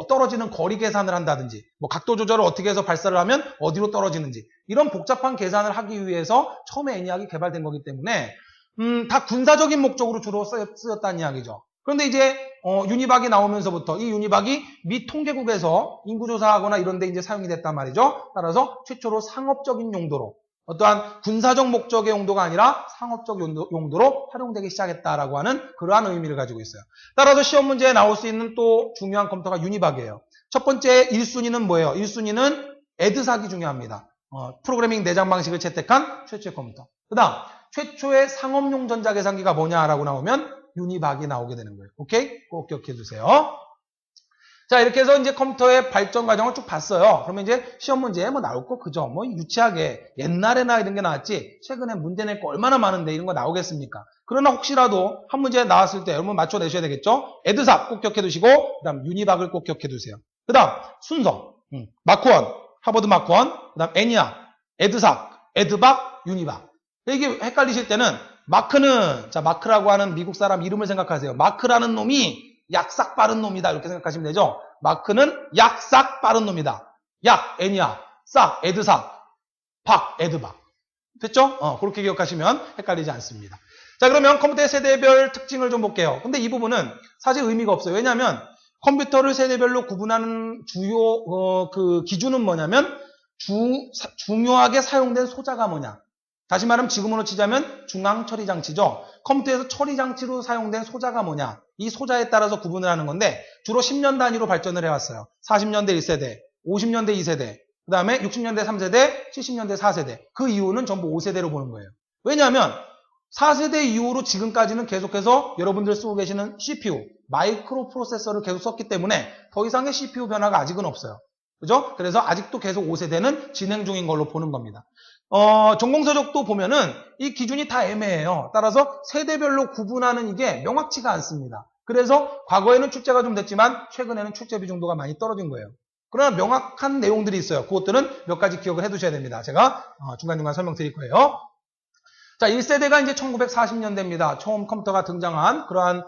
떨어지는 거리 계산을 한다든지 뭐 각도 조절을 어떻게 해서 발사를 하면 어디로 떨어지는지 이런 복잡한 계산을 하기 위해서 처음에 애니악이 개발된 거기 때문에 다 군사적인 목적으로 주로 쓰였다는 이야기죠. 그런데 이제 유니박이 나오면서부터 이 유니박이 미 통계국에서 인구조사하거나 이런 데 이제 사용이 됐단 말이죠. 따라서 최초로 상업적인 용도로 어떠한 군사적 목적의 용도가 아니라 상업적 용도로 활용되기 시작했다라고 하는 그러한 의미를 가지고 있어요. 따라서 시험 문제에 나올 수 있는 또 중요한 컴퓨터가 유니박이에요. 첫 번째 1순위는 뭐예요? 1순위는 에드삭이 중요합니다. 프로그래밍 내장 방식을 채택한 최초의 컴퓨터. 그 다음 최초의 상업용 전자계산기가 뭐냐라고 나오면 유니박이 나오게 되는 거예요. 오케이? 꼭 기억해 주세요. 자, 이렇게 해서 이제 컴퓨터의 발전 과정을 쭉 봤어요. 그러면 이제 시험 문제에 뭐 나올 거 그죠? 뭐 유치하게 옛날에나 이런 게 나왔지 최근에 문제 낼 거 얼마나 많은데 이런 거 나오겠습니까? 그러나 혹시라도 한 문제 나왔을 때 여러분 맞춰내셔야 되겠죠? 에드삭 꼭 기억해 두시고 그 다음 유니박을 꼭 기억해 두세요. 그 다음 순서 마크1, 하버드 마크1, 그 다음 애니악, 에드삭, 에드박, 유니박. 이게 헷갈리실 때는 마크는 자 마크라고 하는 미국 사람 이름을 생각하세요. 마크라는 놈이 약삭 빠른 놈이다 이렇게 생각하시면 되죠. 마크는 약삭 빠른 놈이다. 약 애니악, 싹 에드삭, 박 에드박. 됐죠? 그렇게 기억하시면 헷갈리지 않습니다. 자, 그러면 컴퓨터의 세대별 특징을 좀 볼게요. 근데 이 부분은 사실 의미가 없어요. 왜냐하면 컴퓨터를 세대별로 구분하는 주요 그 기준은 뭐냐면 중요하게 사용된 소자가 뭐냐. 다시 말하면 지금으로 치자면 중앙 처리 장치죠. 컴퓨터에서 처리 장치로 사용된 소자가 뭐냐? 이 소자에 따라서 구분을 하는 건데 주로 10년 단위로 발전을 해왔어요. 40년대 1세대, 50년대 2세대, 그 다음에 60년대 3세대, 70년대 4세대. 그 이후는 전부 5세대로 보는 거예요. 왜냐하면 4세대 이후로 지금까지는 계속해서 여러분들 쓰고 계시는 CPU, 마이크로 프로세서를 계속 썼기 때문에 더 이상의 CPU 변화가 아직은 없어요. 그죠? 그래서 아직도 계속 5세대는 진행 중인 걸로 보는 겁니다. 전공서적도 보면은 이 기준이 다 애매해요. 따라서 세대별로 구분하는 이게 명확치가 않습니다. 그래서 과거에는 출제가 좀 됐지만 최근에는 출제 비중도가 많이 떨어진 거예요. 그러나 명확한 내용들이 있어요. 그것들은 몇 가지 기억을 해두셔야 됩니다. 제가 중간중간 설명드릴 거예요. 자, 1세대가 이제 1940년대입니다. 처음 컴퓨터가 등장한 그러한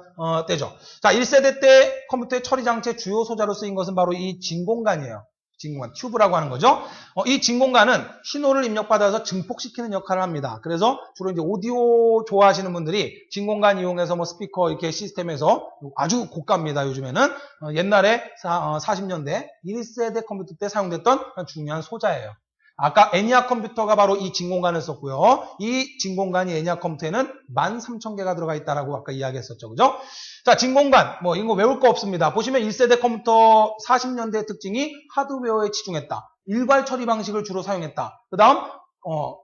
때죠. 자, 1세대 때 컴퓨터의 처리 장치의 주요 소자로 쓰인 것은 바로 이 진공관이에요. 진공관, 튜브라고 하는 거죠. 이 진공관은 신호를 입력받아서 증폭시키는 역할을 합니다. 그래서 주로 이제 오디오 좋아하시는 분들이 진공관 이용해서 뭐 스피커 이렇게 시스템에서 아주 고가입니다. 요즘에는 옛날에 40년대 1세대 컴퓨터 때 사용됐던 중요한 소자예요. 아까 애니악 컴퓨터가 바로 이 진공관을 썼고요. 이 진공관이 애니악 컴퓨터에는 13,000개가 들어가 있다라고 아까 이야기했었죠. 그죠? 자, 진공관. 뭐 이거 외울 거 없습니다. 보시면 1세대 컴퓨터 40년대의 특징이 하드웨어에 치중했다. 일괄 처리 방식을 주로 사용했다. 그다음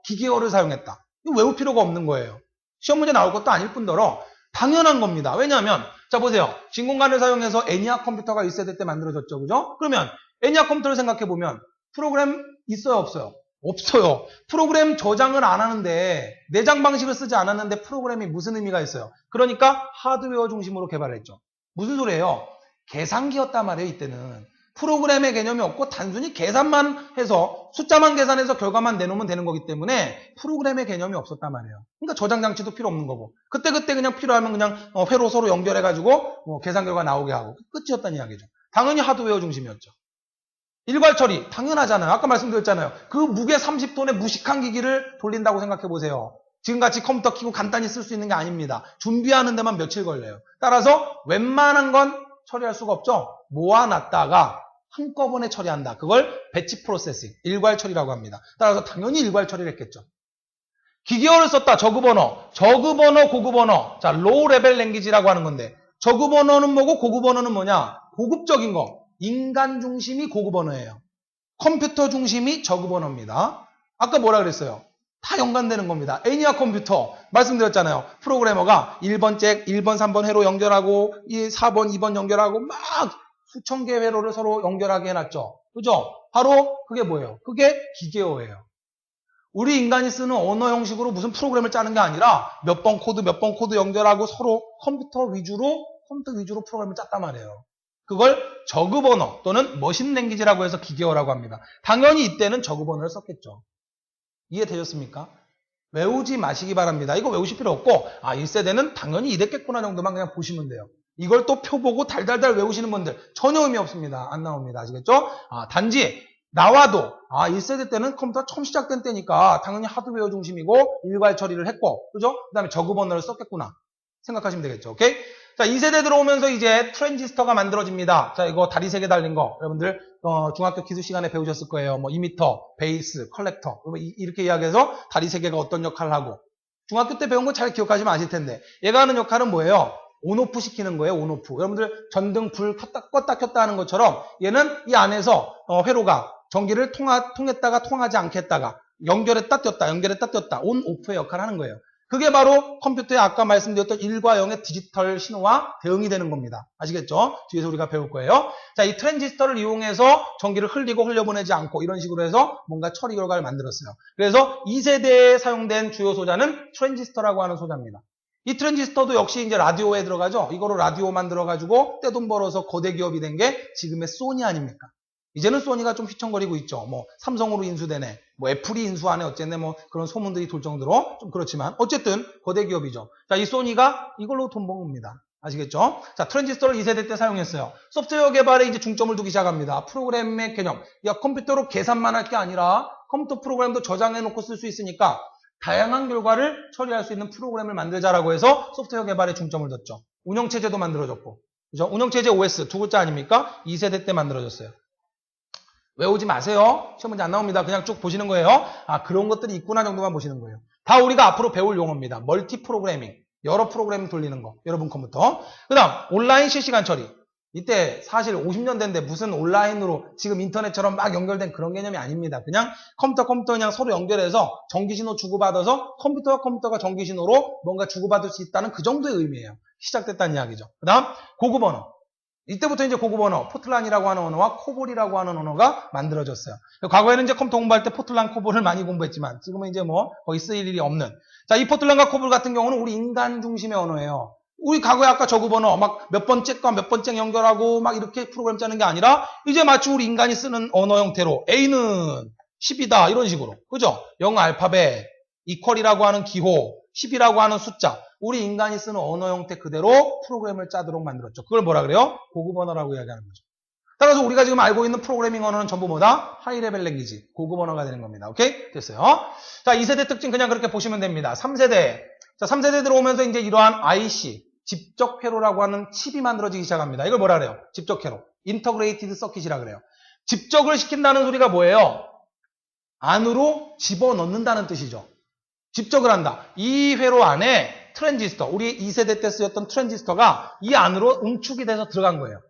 기계어를 사용했다. 이거 외울 필요가 없는 거예요. 시험 문제 나올 것도 아닐 뿐더러 당연한 겁니다. 왜냐하면 자 보세요. 진공관을 사용해서 애니악 컴퓨터가 1세대 때 만들어졌죠. 그죠? 그러면 애니악 컴퓨터를 생각해 보면 프로그램 있어요, 없어요? 없어요. 프로그램 저장을 안 하는데 내장 방식을 쓰지 않았는데 프로그램이 무슨 의미가 있어요? 그러니까 하드웨어 중심으로 개발했죠. 무슨 소리예요? 계산기였단 말이에요. 이때는. 프로그램의 개념이 없고 단순히 계산만 해서 숫자만 계산해서 결과만 내놓으면 되는 거기 때문에 프로그램의 개념이 없었단 말이에요. 그러니까 저장 장치도 필요 없는 거고 그때그때 그냥 필요하면 그냥 회로 서로 연결해가지고 계산 결과 나오게 하고 끝이었다는 이야기죠. 당연히 하드웨어 중심이었죠. 일괄 처리 당연하잖아요. 아까 말씀드렸잖아요. 그 무게 30톤의 무식한 기기를 돌린다고 생각해 보세요. 지금같이 컴퓨터 켜고 간단히 쓸 수 있는 게 아닙니다. 준비하는 데만 며칠 걸려요. 따라서 웬만한 건 처리할 수가 없죠. 모아놨다가 한꺼번에 처리한다. 그걸 배치 프로세싱, 일괄 처리라고 합니다. 따라서 당연히 일괄 처리를 했겠죠. 기계어를 썼다. 저급 언어, 고급 언어. 자, 로우 레벨 랭귀지라고 하는 건데 저급 언어는 뭐고 고급 언어는 뭐냐? 고급적인 거. 인간 중심이 고급 언어예요. 컴퓨터 중심이 저급 언어입니다. 아까 뭐라 그랬어요? 다 연관되는 겁니다. 애니악 컴퓨터 말씀드렸잖아요. 프로그래머가 1번 잭, 1번, 3번 회로 연결하고 4번, 2번 연결하고 막 수천 개 회로를 서로 연결하게 해놨죠. 그죠? 바로 그게 뭐예요? 그게 기계어예요. 우리 인간이 쓰는 언어 형식으로 무슨 프로그램을 짜는 게 아니라 몇 번 코드 연결하고 서로 컴퓨터 위주로 프로그램을 짰단 말이에요. 그걸 저급 언어 또는 머신 랭귀지라고 해서 기계어라고 합니다. 당연히 이때는 저급 언어를 썼겠죠. 이해되셨습니까? 외우지 마시기 바랍니다. 이거 외우실 필요 없고 1세대는 당연히 이랬겠구나 정도만 그냥 보시면 돼요. 이걸 또 표 보고 달달달 외우시는 분들 전혀 의미 없습니다. 안 나옵니다. 아시겠죠? 단지 나와도 1세대 때는 컴퓨터 처음 시작된 때니까 당연히 하드웨어 중심이고 일괄 처리를 했고 그죠? 그 다음에 저급 언어를 썼겠구나 생각하시면 되겠죠. 오케이? 자, 2세대 들어오면서 이제 트랜지스터가 만들어집니다. 자, 이거 다리 3개 달린 거 여러분들 중학교 기술 시간에 배우셨을 거예요. 뭐 이미터, 베이스, 컬렉터 이렇게 이야기해서 다리 3개가 어떤 역할을 하고 중학교 때 배운 거 잘 기억하시면 아실 텐데 얘가 하는 역할은 뭐예요? 온오프 시키는 거예요. 온오프. 여러분들 전등 불 껐다 켰다 하는 것처럼 얘는 이 안에서 회로가 전기를 통했다가 통하지 않게 했다가 연결했다 뗐다 온오프의 역할을 하는 거예요. 그게 바로 컴퓨터에 아까 말씀드렸던 1과 0의 디지털 신호와 대응이 되는 겁니다. 아시겠죠? 뒤에서 우리가 배울 거예요. 자, 이 트랜지스터를 이용해서 전기를 흘려보내지 않고 이런 식으로 해서 뭔가 처리 결과를 만들었어요. 그래서 2세대에 사용된 주요 소자는 트랜지스터라고 하는 소자입니다. 이 트랜지스터도 역시 이제 라디오에 들어가죠. 이거로 라디오 만들어가지고 떼돈 벌어서 거대 기업이 된 게 지금의 소니 아닙니까? 이제는 소니가 좀 휘청거리고 있죠. 뭐 삼성으로 인수되네, 뭐 애플이 인수하네 어쨌네 뭐 그런 소문들이 돌 정도로 좀 그렇지만 어쨌든 거대 기업이죠. 자, 이 소니가 이걸로 돈 번 겁니다. 아시겠죠? 자, 트랜지스터를 2세대 때 사용했어요. 소프트웨어 개발에 이제 중점을 두기 시작합니다. 프로그램의 개념. 컴퓨터로 계산만 할 게 아니라 컴퓨터 프로그램도 저장해 놓고 쓸 수 있으니까 다양한 결과를 처리할 수 있는 프로그램을 만들자라고 해서 소프트웨어 개발에 중점을 뒀죠. 운영체제도 만들어졌고. 그죠? 운영체제 OS 두 글자 아닙니까? 2세대 때 만들어졌어요. 외우지 마세요. 시험 문제 안 나옵니다. 그냥 쭉 보시는 거예요. 그런 것들이 있구나 정도만 보시는 거예요. 다 우리가 앞으로 배울 용어입니다. 멀티 프로그래밍. 여러 프로그램 돌리는 거. 여러분 컴퓨터. 그 다음 온라인 실시간 처리. 이때 사실 50년 대인데 무슨 온라인으로 지금 인터넷처럼 막 연결된 그런 개념이 아닙니다. 그냥 컴퓨터 그냥 서로 연결해서 전기신호 주고받아서 컴퓨터와 컴퓨터가 전기신호로 뭔가 주고받을 수 있다는 그 정도의 의미예요. 시작됐다는 이야기죠. 그 다음 고급 언어. 이때부터 이제 고급 언어, 포틀란이라고 하는 언어와 코볼이라고 하는 언어가 만들어졌어요. 과거에는 이제 컴퓨터 공부할 때 포틀란, 코볼을 많이 공부했지만 지금은 이제 뭐 거의 쓰일 일이 없는. 자, 이 포틀란과 코볼 같은 경우는 우리 인간 중심의 언어예요. 우리 과거에 아까 저급 언어 막 몇 번째과 몇 번째 연결하고 막 이렇게 프로그램 짜는 게 아니라 이제 마치 우리 인간이 쓰는 언어 형태로 A는 10이다 이런 식으로. 그죠? 영어 알파벳, 이퀄이라고 하는 기호, 10이라고 하는 숫자. 우리 인간이 쓰는 언어 형태 그대로 프로그램을 짜도록 만들었죠. 그걸 뭐라 그래요? 고급 언어라고 이야기하는 거죠. 따라서 우리가 지금 알고 있는 프로그래밍 언어는 전부 뭐다? 하이레벨 랭귀지, 고급 언어가 되는 겁니다. 오케이? 됐어요. 자, 2세대 특징 그냥 그렇게 보시면 됩니다. 3세대. 자, 3세대 들어오면서 이제 이러한 IC, 집적 회로라고 하는 칩이 만들어지기 시작합니다. 이걸 뭐라 그래요? 집적 회로. 인터그레이티드 서킷이라 그래요. 집적을 시킨다는 소리가 뭐예요? 안으로 집어넣는다는 뜻이죠. 집적을 한다. 이 회로 안에 트랜지스터, 우리 2세대 때 쓰였던 트랜지스터가 이 안으로 응축이 돼서 들어간 거예요.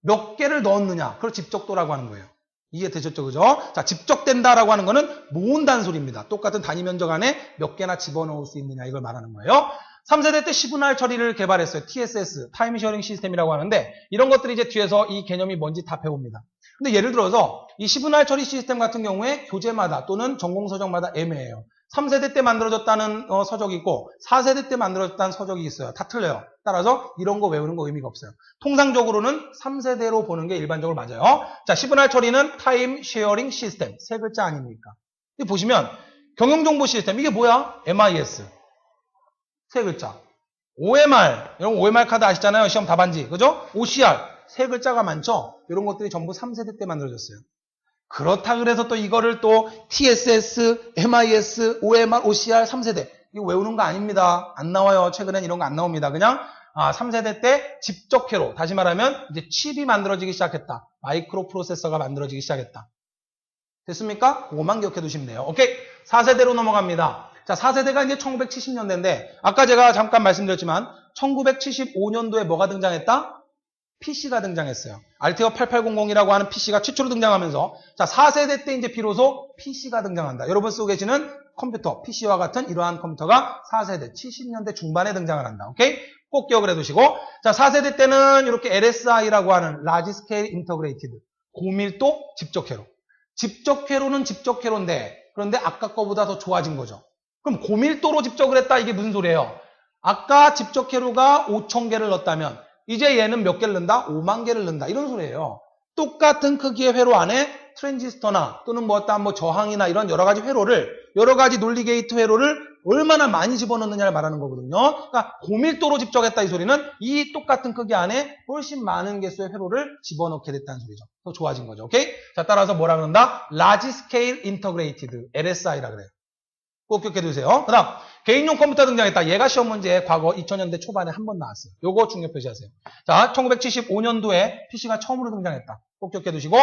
몇 개를 넣었느냐? 그걸 집적도라고 하는 거예요. 이해되셨죠? 그죠? 자, 집적된다라고 하는 거는 모은다는 소리입니다. 똑같은 단위 면적 안에 몇 개나 집어넣을 수 있느냐 이걸 말하는 거예요. 3세대 때 10분할 처리를 개발했어요. TSS, 타임 쉐어링 시스템이라고 하는데 이런 것들이 이제 뒤에서 이 개념이 뭔지 다 배웁니다. 근데 예를 들어서 이 10분할 처리 시스템 같은 경우에 교재마다 또는 전공 서적마다 애매해요. 3세대 때 만들어졌다는 서적이 있고 4세대 때 만들어졌다는 서적이 있어요. 다 틀려요. 따라서 이런 거 외우는 거 의미가 없어요. 통상적으로는 3세대로 보는 게 일반적으로 맞아요. 자, 10분할 처리는 타임 쉐어링 시스템. 세 글자 아닙니까? 여기 보시면 경영정보 시스템. 이게 뭐야? MIS. 세 글자. OMR. 여러분 OMR 카드 아시잖아요. 시험 답안지. 그죠? OCR. 세 글자가 많죠? 이런 것들이 전부 3세대 때 만들어졌어요. 그렇다 그래서 또 이거를 또 TSS, MIS, OMR, OCR 3세대 이거 외우는 거 아닙니다. 안 나와요. 최근엔 이런 거 안 나옵니다. 그냥 3세대 때 집적회로 다시 말하면 이제 칩이 만들어지기 시작했다. 마이크로 프로세서가 만들어지기 시작했다. 됐습니까? 그것만 기억해 두시면 돼요. 오케이. 4세대로 넘어갑니다. 자, 4세대가 이제 1970년대인데 아까 제가 잠깐 말씀드렸지만 1975년도에 뭐가 등장했다? PC가 등장했어요. 알테어 8800이라고 하는 PC가 최초로 등장하면서 자 4세대 때 이제 비로소 PC가 등장한다. 여러분 쓰고 계시는 컴퓨터, PC와 같은 이러한 컴퓨터가 4세대, 70년대 중반에 등장을 한다. 오케이? 꼭 기억을 해두시고 자 4세대 때는 이렇게 LSI라고 하는 Large Scale Integrated 고밀도 집적회로. 집적회로는 집적회로인데 그런데 아까 거보다 더 좋아진 거죠. 그럼 고밀도로 집적을 했다. 이게 무슨 소리예요? 아까 집적회로가 5,000개를 넣었다면 이제 얘는 몇 개를 넣는다? 5만 개를 넣는다. 이런 소리예요. 똑같은 크기의 회로 안에 트랜지스터나 또는 뭐 저항이나 이런 여러 가지 회로를, 여러 가지 논리 게이트 회로를 얼마나 많이 집어넣느냐를 말하는 거거든요. 그러니까 고밀도로 집적했다 이 소리는 이 똑같은 크기 안에 훨씬 많은 개수의 회로를 집어넣게 됐다는 소리죠. 더 좋아진 거죠. 오케이? 자, 따라서 뭐라 그런다? Large Scale Integrated, LSI라 그래요. 꼭 기억해 두세요. 그 다음, 개인용 컴퓨터 등장했다. 얘가 시험 문제에 과거 2000년대 초반에 한 번 나왔어요. 요거 중요 표시하세요. 자, 1975년도에 PC가 처음으로 등장했다. 꼭 기억해 두시고.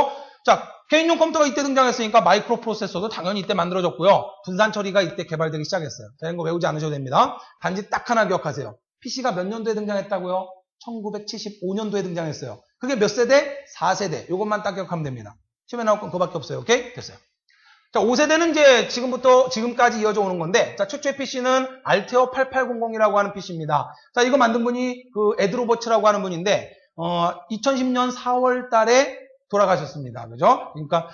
자, 개인용 컴퓨터가 이때 등장했으니까 마이크로 프로세서도 당연히 이때 만들어졌고요. 분산 처리가 이때 개발되기 시작했어요. 자, 이런 거 외우지 않으셔도 됩니다. 단지 딱 하나 기억하세요. PC가 몇 년도에 등장했다고요? 1975년도에 등장했어요. 그게 몇 세대? 4세대. 요것만 딱 기억하면 됩니다. 시험에 나올 건 그거밖에 없어요. 오케이? 됐어요. 자, 5세대는 이제 지금까지 이어져 오는 건데, 자, 최초의 PC는 알테어 8800이라고 하는 PC입니다. 자, 이거 만든 분이 에드로버츠라고 하는 분인데, 2010년 4월 달에 돌아가셨습니다. 그죠? 그러니까,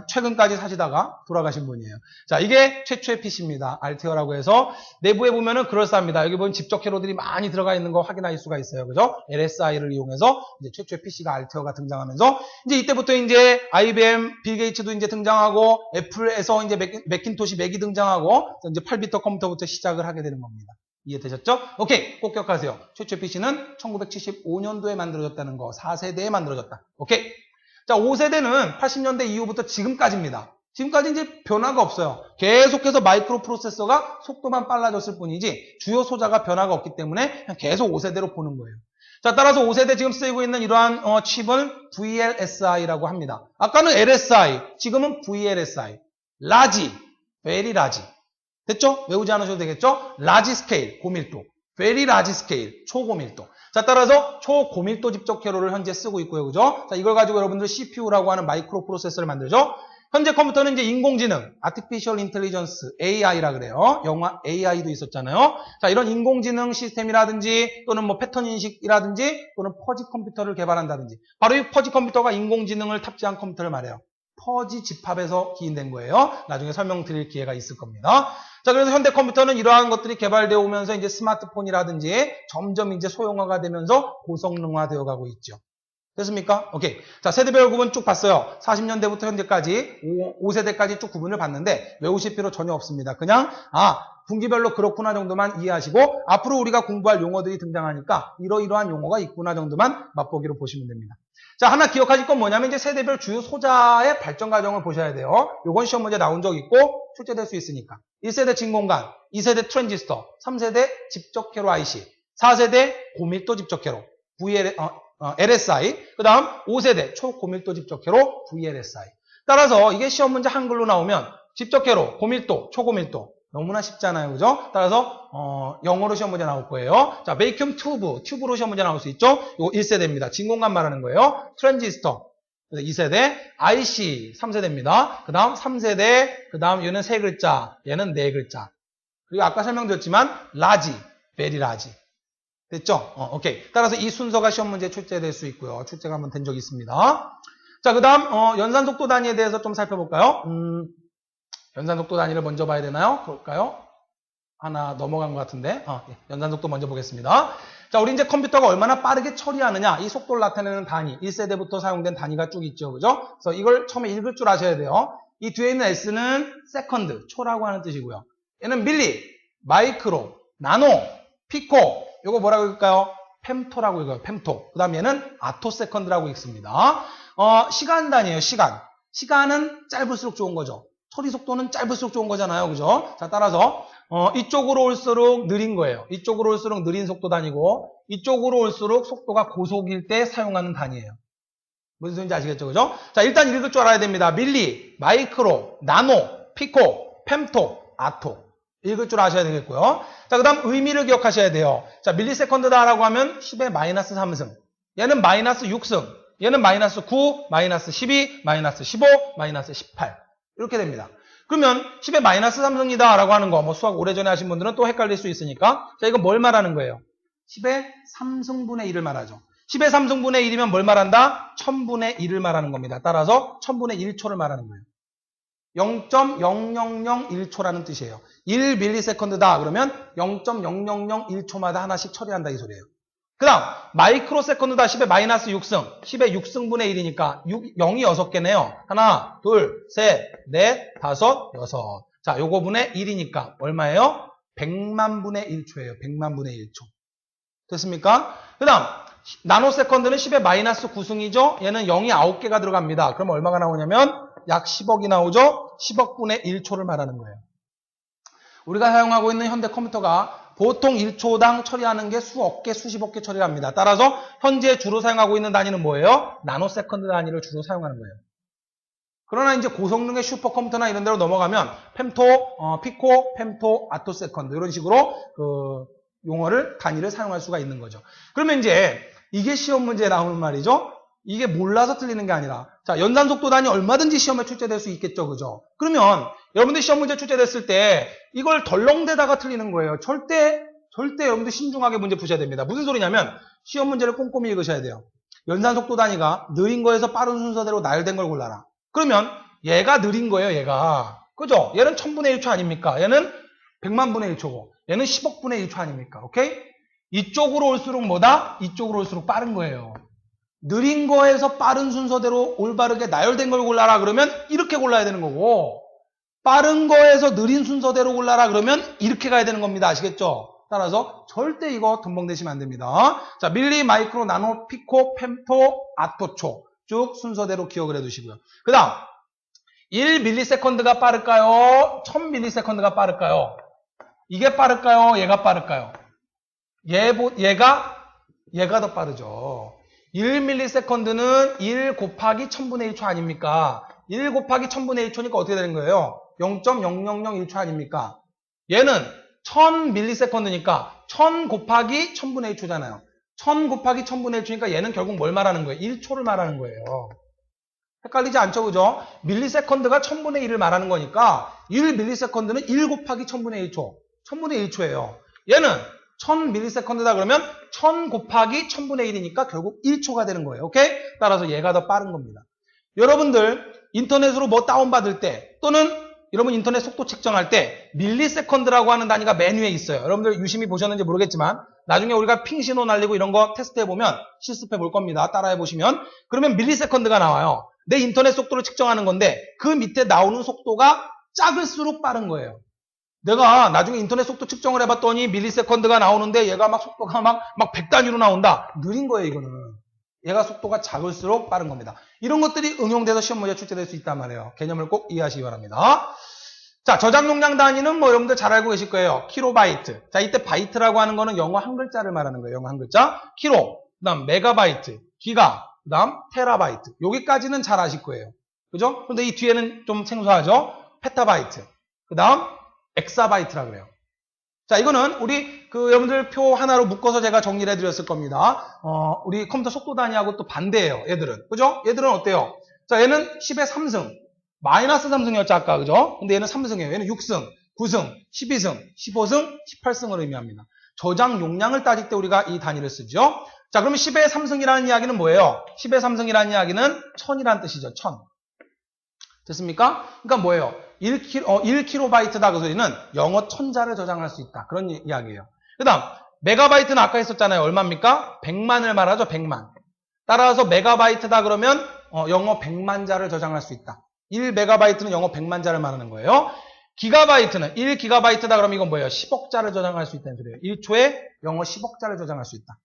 최근까지 사시다가 돌아가신 분이에요. 자, 이게 최초의 PC입니다. 알테어라고 해서, 내부에 보면은 그럴싸합니다. 여기 보면 집적 회로들이 많이 들어가 있는 거 확인할 수가 있어요. 그죠? LSI를 이용해서, 이제 최초의 PC가 알테어가 등장하면서, 이제 이때부터 이제 IBM, 빌 게이츠도 이제 등장하고, 애플에서 이제 맥킨토시 맥이 등장하고, 이제 8비터 컴퓨터부터 시작을 하게 되는 겁니다. 이해되셨죠? 오케이. 꼭 기억하세요. 최초의 PC는 1975년도에 만들어졌다는 거, 4세대에 만들어졌다. 오케이. 자, 5세대는 80년대 이후부터 지금까지입니다. 지금까지 이제 변화가 없어요. 계속해서 마이크로 프로세서가 속도만 빨라졌을 뿐이지 주요 소자가 변화가 없기 때문에 그냥 계속 5세대로 보는 거예요. 자, 따라서 5세대 지금 쓰이고 있는 이러한 칩을 VLSI라고 합니다. 아까는 LSI, 지금은 VLSI. 라지, very large. 됐죠? 외우지 않으셔도 되겠죠? large scale, 고밀도. very large scale, 초고밀도. 자, 따라서 초고밀도 집적 회로를 현재 쓰고 있고요. 그죠? 자, 이걸 가지고 여러분들 CPU라고 하는 마이크로 프로세서를 만들죠? 현재 컴퓨터는 이제 인공지능, Artificial Intelligence, AI라 그래요. 영화 AI도 있었잖아요. 자, 이런 인공지능 시스템이라든지 또는 뭐 패턴 인식이라든지 또는 퍼지 컴퓨터를 개발한다든지 바로 이 퍼지 컴퓨터가 인공지능을 탑재한 컴퓨터를 말해요. 퍼지 집합에서 기인된 거예요. 나중에 설명드릴 기회가 있을 겁니다. 자, 그래서 현대 컴퓨터는 이러한 것들이 개발되어 오면서 이제 스마트폰이라든지 점점 이제 소형화가 되면서 고성능화되어 가고 있죠. 됐습니까? 오케이. 자, 세대별 구분 쭉 봤어요. 40년대부터 현재까지 5세대까지 쭉 구분을 봤는데 외우실 필요 전혀 없습니다. 그냥 분기별로 그렇구나 정도만 이해하시고 앞으로 우리가 공부할 용어들이 등장하니까 이러이러한 용어가 있구나 정도만 맛보기로 보시면 됩니다. 자, 하나 기억하실 건 뭐냐면 이제 세대별 주요 소자의 발전 과정을 보셔야 돼요. 요건 시험 문제 나온 적 있고 출제될 수 있으니까. 1세대 진공관, 2세대 트랜지스터, 3세대 집적회로 IC, 4세대 고밀도 집적회로 LSI, 그 다음 5세대 초고밀도 집적회로 VLSI. 따라서 이게 시험 문제 한글로 나오면 집적회로, 고밀도, 초고밀도 너무나 쉽잖아요. 그죠? 따라서 영어로 시험 문제 나올 거예요. 자, 베이큐um 튜브로 시험 문제 나올 수 있죠? 이거 1세대입니다. 진공관 말하는 거예요. 트랜지스터 2세대, IC 3세대입니다. 그 다음 3세대, 그 다음 얘는 3글자, 얘는 4글자. 그리고 아까 설명드렸지만 large, very large. 됐죠? 오케이. 따라서 이 순서가 시험 문제에 출제될 수 있고요. 출제가 한번 된 적이 있습니다. 자, 그 다음 연산속도 단위에 대해서 좀 살펴볼까요? 연산속도 단위를 먼저 봐야 되나요? 그럴까요? 하나 넘어간 것 같은데 연산속도 먼저 보겠습니다. 자, 우리 이제 컴퓨터가 얼마나 빠르게 처리하느냐 이 속도를 나타내는 단위 1세대부터 사용된 단위가 쭉 있죠. 그죠? 그래서 이걸 처음에 읽을 줄 아셔야 돼요. 이 뒤에 있는 S는 세컨드, 초라고 하는 뜻이고요. 얘는 밀리, 마이크로, 나노, 피코 이거 뭐라고 읽을까요? 펨토라고 읽어요. 펨토. 그 다음 얘는 아토세컨드라고 읽습니다. 시간 단위예요. 시간은 짧을수록 좋은 거죠. 처리 속도는 짧을수록 좋은 거잖아요. 그죠? 자, 따라서 이쪽으로 올수록 느린 거예요. 이쪽으로 올수록 느린 속도 단위고 이쪽으로 올수록 속도가 고속일 때 사용하는 단위예요. 무슨 소리인지 아시겠죠? 그죠? 자, 일단 읽을 줄 알아야 됩니다. 밀리, 마이크로, 나노, 피코, 펨토, 아토. 읽을 줄 아셔야 되겠고요. 자, 그 다음 의미를 기억하셔야 돼요. 자, 밀리세컨드다라고 하면 10의 마이너스 3승. 얘는 마이너스 6승. 얘는 마이너스 9, 마이너스 12, 마이너스 15, 마이너스 18. 이렇게 됩니다. 그러면 10의 마이너스 3승이다 라고 하는 거, 뭐 수학 오래전에 하신 분들은 또 헷갈릴 수 있으니까. 자, 이거 뭘 말하는 거예요? 10의 3승분의 1을 말하죠. 10의 3승분의 1이면 뭘 말한다? 1000분의 1을 말하는 겁니다. 따라서 1000분의 1초를 말하는 거예요. 0.0001초라는 뜻이에요. 1ms다 그러면 0.0001초마다 하나씩 처리한다 이 소리예요. 그 다음 마이크로세컨드다 10의 마이너스 6승 10의 6승분의 1이니까 0이 6개네요. 하나 둘 셋 넷 다섯 여섯. 자, 요거 분의 1이니까 얼마예요? 100만분의 1초예요. 100만분의 1초. 됐습니까? 그 다음 나노세컨드는 10의 마이너스 9승이죠. 얘는 0이 9개가 들어갑니다. 그럼 얼마가 나오냐면 약 10억이 나오죠? 10억분의 1초를 말하는 거예요. 우리가 사용하고 있는 현대 컴퓨터가 보통 1초당 처리하는 게 수억 개, 수십억 개 처리를 합니다. 따라서 현재 주로 사용하고 있는 단위는 뭐예요? 나노세컨드 단위를 주로 사용하는 거예요. 그러나 이제 고성능의 슈퍼컴퓨터나 이런 데로 넘어가면 펨토, 피코, 펨토, 아토세컨드 이런 식으로 그 용어를, 단위를 사용할 수가 있는 거죠. 그러면 이제 이게 시험 문제에 나오는 말이죠. 이게 몰라서 틀리는 게 아니라 자, 연산속도 단위 얼마든지 시험에 출제될 수 있겠죠. 그죠? 그러면 여러분들 시험 문제 출제됐을 때 이걸 덜렁대다가 틀리는 거예요. 절대 여러분들 신중하게 문제 푸셔야 됩니다. 무슨 소리냐면 시험 문제를 꼼꼼히 읽으셔야 돼요. 연산속도 단위가 느린 거에서 빠른 순서대로 나열된 걸 골라라. 그러면 얘가 느린 거예요. 얘가. 그죠? 얘는 1000분의 1초 아닙니까? 얘는 100만분의 1초고 얘는 10억분의 1초 아닙니까? 오케이? 이쪽으로 올수록 뭐다? 이쪽으로 올수록 빠른 거예요. 느린 거에서 빠른 순서대로 올바르게 나열된 걸 골라라 그러면 이렇게 골라야 되는 거고 빠른 거에서 느린 순서대로 골라라 그러면 이렇게 가야 되는 겁니다. 아시겠죠? 따라서 절대 이거 덤벙대시면 안 됩니다. 자, 밀리, 마이크로, 나노, 피코, 펨토, 아토초 쭉 순서대로 기억을 해두시고요. 그 다음 1ms가 빠를까요? 1000ms가 빠를까요? 이게 빠를까요? 얘가 빠를까요? 얘가 더 빠르죠. 1ms는 1 곱하기 1000분의 1초 아닙니까? 1 곱하기 1000분의 1초니까 어떻게 되는 거예요? 0.0001초 아닙니까? 얘는 1000ms니까 1000 곱하기 1000분의 1초잖아요. 1000 곱하기 1000분의 1초니까 얘는 결국 뭘 말하는 거예요? 1초를 말하는 거예요. 헷갈리지 않죠, 그죠? 밀리세컨드가 1000분의 1을 말하는 거니까 1ms는 1 곱하기 1000분의 1초. 1000분의 1초예요. 얘는 1000ms다 그러면 1000 곱하기 1000분의 1이니까 결국 1초가 되는 거예요. 오케이? 따라서 얘가 더 빠른 겁니다. 여러분들 인터넷으로 뭐 다운받을 때 또는 여러분 인터넷 속도 측정할 때 밀리세컨드라고 하는 단위가 메뉴에 있어요. 여러분들 유심히 보셨는지 모르겠지만 나중에 우리가 핑 신호 날리고 이런 거 테스트해보면 실습해 볼 겁니다. 따라해보시면 그러면 밀리세컨드가 나와요. 내 인터넷 속도를 측정하는 건데 그 밑에 나오는 속도가 작을수록 빠른 거예요. 내가 나중에 인터넷 속도 측정을 해봤더니 밀리세컨드가 나오는데 얘가 막 속도가 막 100단위로 나온다. 느린 거예요, 이거는. 얘가 속도가 작을수록 빠른 겁니다. 이런 것들이 응용돼서 시험 문제 출제될 수 있단 말이에요. 개념을 꼭 이해하시기 바랍니다. 자, 저장 용량 단위는 뭐 여러분들 잘 알고 계실 거예요. 킬로바이트. 자, 이때 바이트라고 하는 거는 영어 한 글자를 말하는 거예요. 영어 한 글자. 킬로, 그 다음 메가바이트, 기가, 그 다음 테라바이트. 여기까지는 잘 아실 거예요. 그죠? 근데 이 뒤에는 좀 생소하죠? 페타바이트. 그 다음 엑사바이트라 그래요. 자, 이거는 우리 여러분들 표 하나로 묶어서 제가 정리를 해드렸을 겁니다. 우리 컴퓨터 속도 단위하고 또 반대예요. 얘들은. 그죠? 얘들은 어때요? 자, 얘는 10의 3승. 마이너스 3승이었죠, 아까. 그죠? 근데 얘는 3승이에요. 얘는 6승, 9승, 12승, 15승, 18승을 의미합니다. 저장 용량을 따질 때 우리가 이 단위를 쓰죠. 자, 그러면 10의 3승이라는 이야기는 뭐예요? 10의 3승이라는 이야기는 1000이라는 뜻이죠. 1000. 됐습니까? 그러니까 뭐예요? 1kB다 그 소리는 영어 1000자를 저장할 수 있다. 그런 이야기예요. 그 다음 메가바이트는 아까 했었잖아요. 얼마입니까? 100만을 말하죠. 100만. 따라서 메가바이트다 그러면 영어 100만 자를 저장할 수 있다. 1메가바이트는 영어 100만 자를 말하는 거예요. 기가바이트는 1기가바이트다 그러면 이건 뭐예요? 10억 자를 저장할 수 있다는 소리예요. 1초에 영어 10억 자를 저장할 수 있다.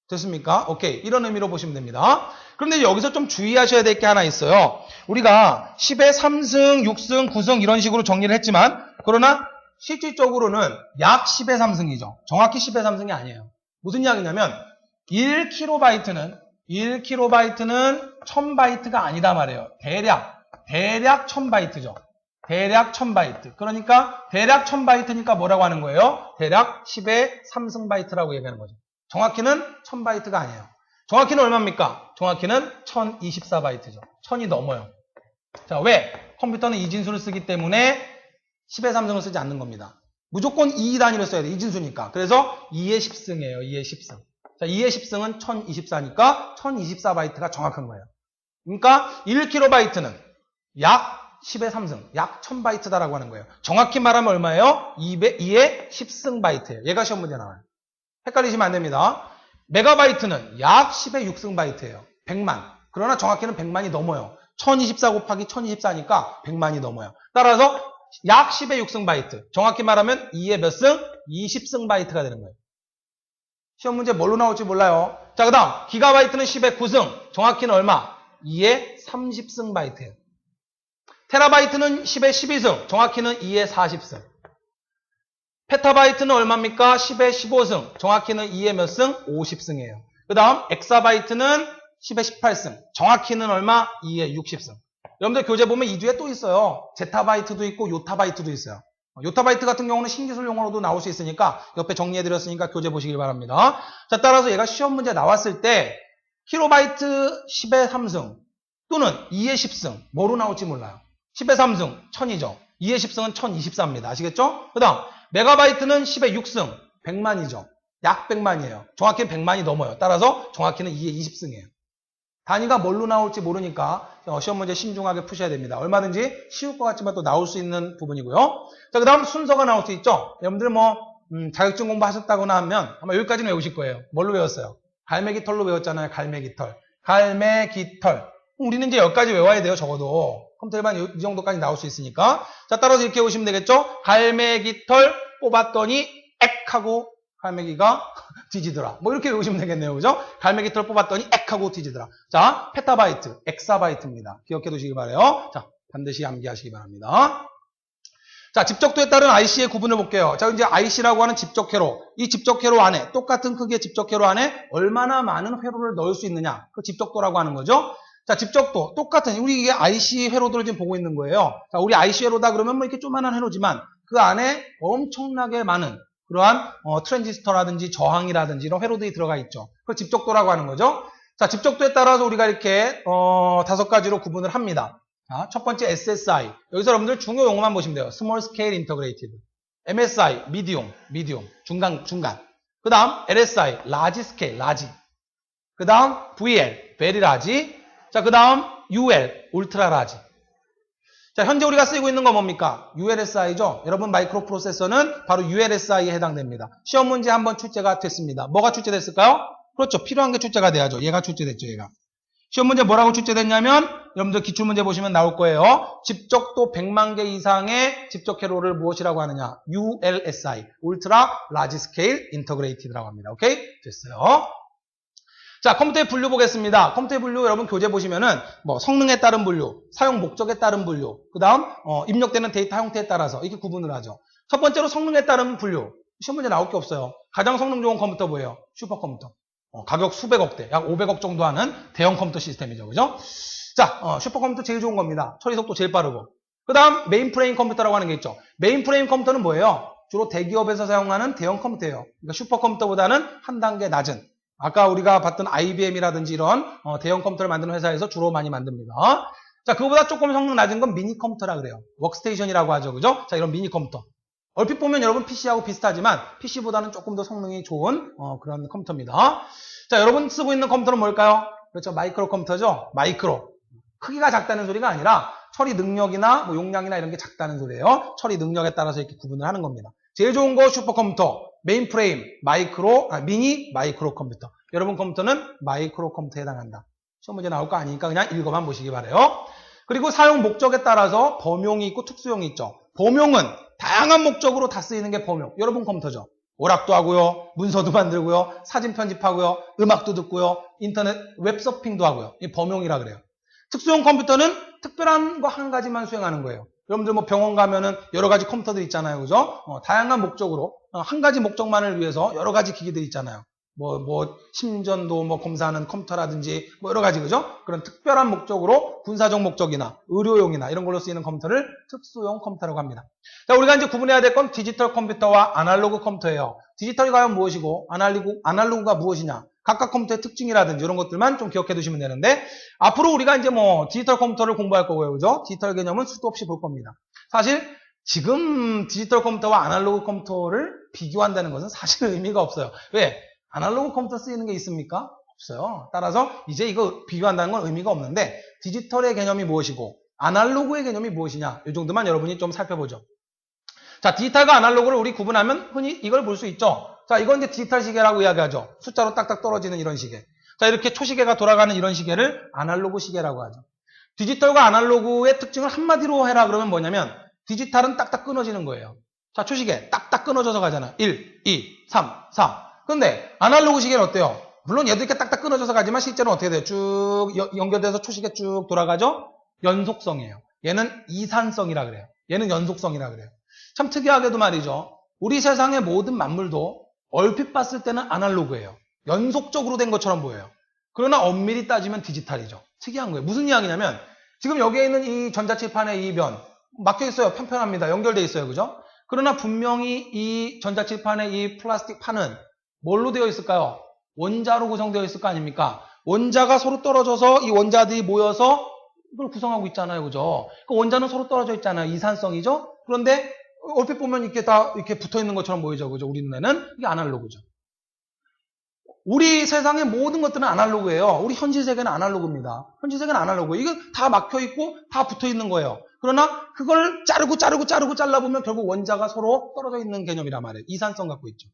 됐습니까? 오케이. 이런 의미로 보시면 됩니다. 그런데 여기서 좀 주의하셔야 될 게 하나 있어요. 우리가 10의 3승, 6승, 9승 이런 식으로 정리를 했지만 그러나 실질적으로는 약 10의 3승이죠. 정확히 10의 3승이 아니에요. 무슨 이야기냐면 1kB는 1000바이트가 아니다 말이에요. 대략 1000바이트죠. 대략 1000바이트. 그러니까 대략 1000바이트니까 뭐라고 하는 거예요? 대략 10의 3승 바이트라고 얘기하는 거죠. 정확히는 1000바이트가 아니에요. 정확히는 얼마입니까? 정확히는 1024바이트죠. 1000이 넘어요. 자, 왜? 컴퓨터는 이진수를 쓰기 때문에 10의 3승을 쓰지 않는 겁니다. 무조건 2 단위를 써야 돼. 이진수니까. 그래서 2의 10승이에요. 2의 10승. 자, 2의 10승은 1024니까 1024바이트가 정확한 거예요. 그러니까 1kB는 약 10의 3승, 약 1000바이트다라고 하는 거예요. 정확히 말하면 얼마예요? 2의 10승 바이트예요. 얘가 시험 문제 나와요. 헷갈리시면 안 됩니다. 메가바이트는 약 10의 6승 바이트예요. 100만. 그러나 정확히는 100만이 넘어요. 1024 곱하기 1024니까 100만이 넘어요. 따라서 약 10의 6승 바이트. 정확히 말하면 2의 몇 승? 20승 바이트가 되는 거예요. 시험 문제 뭘로 나올지 몰라요. 자, 그 다음 기가바이트는 10의 9승. 정확히는 얼마? 2의 30승 바이트예요. 테라바이트는 10의 12승. 정확히는 2의 40승. 페타바이트는 얼마입니까? 10의 15승. 정확히는 2의 몇 승? 50승이에요. 그 다음 엑사바이트는 10의 18승. 정확히는 얼마? 2의 60승. 여러분들 교재 보면 이 뒤에 또 있어요. 제타바이트도 있고 요타바이트도 있어요. 요타바이트 같은 경우는 신기술 용어로도 나올 수 있으니까 옆에 정리해드렸으니까 교재 보시길 바랍니다. 자, 따라서 얘가 시험 문제 나왔을 때 킬로바이트 10의 3승 또는 2의 10승 뭐로 나올지 몰라요. 10의 3승 1000이죠. 2의 10승은 1024입니다. 아시겠죠? 그 다음 메가바이트는 10의 6승 100만이죠. 약 100만이에요. 정확히는 100만이 넘어요. 따라서 정확히는 2의 20승이에요. 단위가 뭘로 나올지 모르니까 시험 문제 신중하게 푸셔야 됩니다. 얼마든지 쉬울 것 같지만 또 나올 수 있는 부분이고요. 자, 그 다음 순서가 나올 수 있죠. 여러분들 자격증 공부하셨다거나 하면 아마 여기까지는 외우실 거예요. 뭘로 외웠어요? 갈매기털로 외웠잖아요. 갈매기털. 갈매기털. 우리는 이제 여기까지 외워야 돼요. 적어도. 컴퓨터 일반 이 정도까지 나올 수 있으니까. 자, 따라서 이렇게 오시면 되겠죠. 갈매기털 뽑았더니 액 하고 갈매기가 뒤지더라. 뭐 이렇게 외우시면 되겠네요. 그죠? 갈매기털 뽑았더니 액 하고 뒤지더라. 자, 페타바이트, 엑사바이트입니다. 기억해 두시기 바라요. 자, 반드시 암기하시기 바랍니다. 자, 집적도에 따른 IC의 구분을 볼게요. 자, 이제 IC라고 하는 집적회로. 이 집적회로 안에, 똑같은 크기의 집적회로 안에 얼마나 많은 회로를 넣을 수 있느냐. 그 집적도라고 하는 거죠. 자, 집적도. 똑같은, 우리 이게 IC 회로들을 지금 보고 있는 거예요. 자, 우리 IC 회로다 그러면 뭐 이렇게 조그만한 회로지만, 그 안에 엄청나게 많은 그러한 트랜지스터라든지 저항이라든지 이런 회로들이 들어가 있죠. 그걸 집적도라고 하는 거죠. 자, 집적도에 따라서 우리가 이렇게 5가지로 구분을 합니다. 자, 첫 번째 SSI. 여기서 여러분들 중요 용어만 보시면 돼요. Small Scale Integrated. MSI, Medium, 중간. 그 다음 LSI, Large Scale, Large. 그 다음 VL, Very Large. 자, 그 다음 UL, Ultra Large. 자, 현재 우리가 쓰고 있는 건 뭡니까? ULSI죠. 여러분 마이크로 프로세서는 바로 ULSI에 해당됩니다. 시험 문제 한번 출제가 됐습니다. 뭐가 출제됐을까요? 그렇죠. 필요한 게 출제가 돼야죠. 얘가 출제됐죠, 얘가. 시험 문제 뭐라고 출제됐냐면 여러분들 기출문제 보시면 나올 거예요. 집적도 100만 개 이상의 집적 회로를 무엇이라고 하느냐? ULSI, Ultra Large Scale Integrated라고 합니다. 오케이? 됐어요. 자, 컴퓨터의 분류 보겠습니다. 컴퓨터의 분류 여러분 교재 보시면은 뭐 성능에 따른 분류, 사용 목적에 따른 분류, 그 다음 입력되는 데이터 형태에 따라서 이렇게 구분을 하죠. 첫 번째로 성능에 따른 분류. 시험 문제 나올 게 없어요. 가장 성능 좋은 컴퓨터 뭐예요? 슈퍼컴퓨터. 가격 수백억대, 약 500억 정도 하는 대형 컴퓨터 시스템이죠. 그죠? 자, 슈퍼컴퓨터 제일 좋은 겁니다. 처리 속도 제일 빠르고. 그 다음 메인프레임 컴퓨터라고 하는 게 있죠. 메인프레임 컴퓨터는 뭐예요? 주로 대기업에서 사용하는 대형 컴퓨터예요. 그러니까 슈퍼컴퓨터보다는 한 단계 낮은. 아까 우리가 봤던 IBM이라든지 이런 대형 컴퓨터를 만드는 회사에서 주로 많이 만듭니다. 자, 그거보다 조금 성능 낮은 건 미니 컴퓨터라 그래요. 워크스테이션이라고 하죠. 그죠? 자, 이런 미니 컴퓨터. 얼핏 보면 여러분 PC하고 비슷하지만 PC보다는 조금 더 성능이 좋은 그런 컴퓨터입니다. 자, 여러분 쓰고 있는 컴퓨터는 뭘까요? 그렇죠. 마이크로 컴퓨터죠. 마이크로. 크기가 작다는 소리가 아니라 처리 능력이나 뭐 용량이나 이런 게 작다는 소리예요. 처리 능력에 따라서 이렇게 구분을 하는 겁니다. 제일 좋은 거 슈퍼컴퓨터, 메인프레임, 미니 마이크로 컴퓨터. 여러분 컴퓨터는 마이크로 컴퓨터에 해당한다. 시험 문제 나올 거 아니니까 그냥 읽어만 보시기 바라요. 그리고 사용 목적에 따라서 범용이 있고 특수용이 있죠. 범용은 다양한 목적으로 다 쓰이는 게 범용. 여러분 컴퓨터죠. 오락도 하고요. 문서도 만들고요. 사진 편집하고요. 음악도 듣고요. 인터넷 웹서핑도 하고요. 이 범용이라 그래요. 특수용 컴퓨터는 특별한 거 한 가지만 수행하는 거예요. 여러분들 뭐 병원 가면은 여러 가지 컴퓨터들 있잖아요. 그죠? 다양한 목적으로 한 가지 목적만을 위해서 여러 가지 기기들 있잖아요. 심전도 검사하는 컴퓨터라든지 여러 가지, 그죠? 그런 특별한 목적으로 군사적 목적이나 의료용이나 이런 걸로 쓰이는 컴퓨터를 특수용 컴퓨터라고 합니다. 자, 우리가 이제 구분해야 될 건 디지털 컴퓨터와 아날로그 컴퓨터예요. 디지털이 과연 무엇이고 아날로그가 무엇이냐? 각각 컴퓨터의 특징이라든지 이런 것들만 좀 기억해 두시면 되는데 앞으로 우리가 이제 디지털 컴퓨터를 공부할 거고요. 그죠? 디지털 개념은 수도 없이 볼 겁니다. 사실 지금 디지털 컴퓨터와 아날로그 컴퓨터를 비교한다는 것은 사실 의미가 없어요. 왜? 아날로그 컴퓨터 쓰이는 게 있습니까? 없어요. 따라서 이제 이거 비교한다는 건 의미가 없는데 디지털의 개념이 무엇이고 아날로그의 개념이 무엇이냐 이 정도만 여러분이 좀 살펴보죠. 자, 디지털과 아날로그를 우리 구분하면 흔히 이걸 볼 수 있죠. 자, 이건 이제 디지털 시계라고 이야기하죠. 숫자로 딱딱 떨어지는 이런 시계. 자, 이렇게 초시계가 돌아가는 이런 시계를 아날로그 시계라고 하죠. 디지털과 아날로그의 특징을 한마디로 해라 그러면 뭐냐면 디지털은 딱딱 끊어지는 거예요. 자, 초시계 딱딱 끊어져서 가잖아. 1, 2, 3, 4. 근데 아날로그 시계는 어때요? 물론 얘도 이렇게 딱딱 끊어져서 가지만 실제로는 어떻게 돼요? 쭉 연결돼서 초시계 쭉 돌아가죠? 연속성이에요. 얘는 이산성이라 그래요. 얘는 연속성이라 그래요. 참 특이하게도 말이죠. 우리 세상의 모든 만물도 얼핏 봤을 때는 아날로그예요. 연속적으로 된 것처럼 보여요. 그러나 엄밀히 따지면 디지털이죠. 특이한 거예요. 무슨 이야기냐면 지금 여기에 있는 이 전자칠판의 이 면 막혀 있어요. 편편합니다. 연결돼 있어요. 그죠? 그러나 분명히 이 전자칠판의 이 플라스틱 판은 뭘로 되어 있을까요? 원자로 구성되어 있을 거 아닙니까? 원자가 서로 떨어져서 이 원자들이 모여서 이걸 구성하고 있잖아요. 그죠? 그 원자는 서로 떨어져 있잖아요. 이산성이죠? 그런데 얼핏 보면 이렇게 다 이렇게 붙어 있는 것처럼 보이죠. 그죠? 우리 눈에는 이게 아날로그죠. 우리 세상의 모든 것들은 아날로그예요. 우리 현실 세계는 아날로그입니다. 현실 세계는 아날로그. 이거 다 막혀 있고 다 붙어 있는 거예요. 그러나 그걸 자르고 잘라보면 결국 원자가 서로 떨어져 있는 개념이란 말이에요. 이산성 갖고 있죠.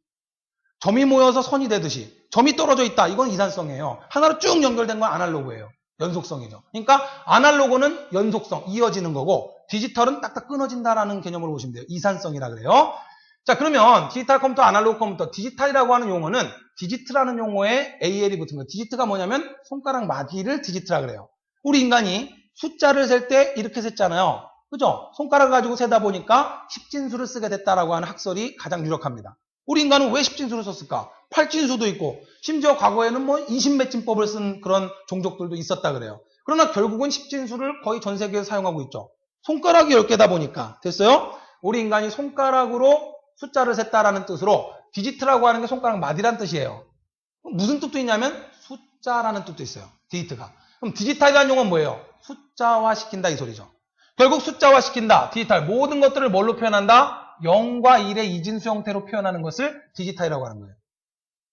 점이 모여서 선이 되듯이 점이 떨어져 있다. 이건 이산성이에요. 하나로 쭉 연결된 건 아날로그예요. 연속성이죠. 그러니까 아날로그는 연속성, 이어지는 거고 디지털은 딱딱 끊어진다라는 개념으로 보시면 돼요. 이산성이라 그래요. 자, 그러면 디지털 컴퓨터, 아날로그 컴퓨터, 디지털이라고 하는 용어는 디지트라는 용어에 AL이 붙은 거예요. 디지트가 뭐냐면 손가락 마디를 디지트라 그래요. 우리 인간이 숫자를 셀 때 이렇게 셌잖아요. 그죠? 손가락을 가지고 세다 보니까 십진수를 쓰게 됐다라고 하는 학설이 가장 유력합니다. 우리 인간은 왜 십진수를 썼을까? 팔진수도 있고 심지어 과거에는 20몇 진법을 쓴 그런 종족들도 있었다 그래요. 그러나 결국은 십진수를 거의 전 세계에서 사용하고 있죠. 손가락이 10개다 보니까 됐어요? 우리 인간이 손가락으로 숫자를 셌다라는 뜻으로 디지트라고 하는 게 손가락 마디란 뜻이에요. 무슨 뜻도 있냐면 숫자라는 뜻도 있어요. 디지트가. 그럼 디지털이라는 용어는 뭐예요? 숫자화 시킨다 이 소리죠. 결국 숫자화 시킨다. 디지털. 모든 것들을 뭘로 표현한다? 0과 1의 이진수 형태로 표현하는 것을 디지털이라고 하는 거예요.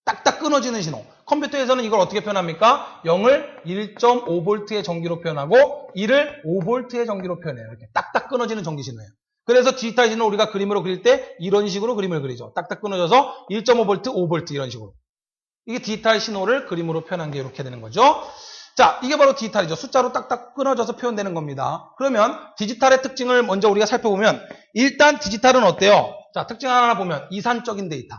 딱딱 끊어지는 신호. 컴퓨터에서는 이걸 어떻게 표현합니까? 0을 1.5V의 전기로 표현하고 1을 5V의 전기로 표현해요. 이렇게 딱딱 끊어지는 전기 신호예요. 그래서 디지털 신호 우리가 그림으로 그릴 때 이런 식으로 그림을 그리죠. 딱딱 끊어져서 1.5V, 5V 이런 식으로. 이게 디지털 신호를 그림으로 표현한 게 이렇게 되는 거죠. 자, 이게 바로 디지털이죠. 숫자로 딱딱 끊어져서 표현되는 겁니다. 그러면 디지털의 특징을 먼저 우리가 살펴보면 일단 디지털은 어때요? 자, 특징 하나 보면 이산적인 데이터.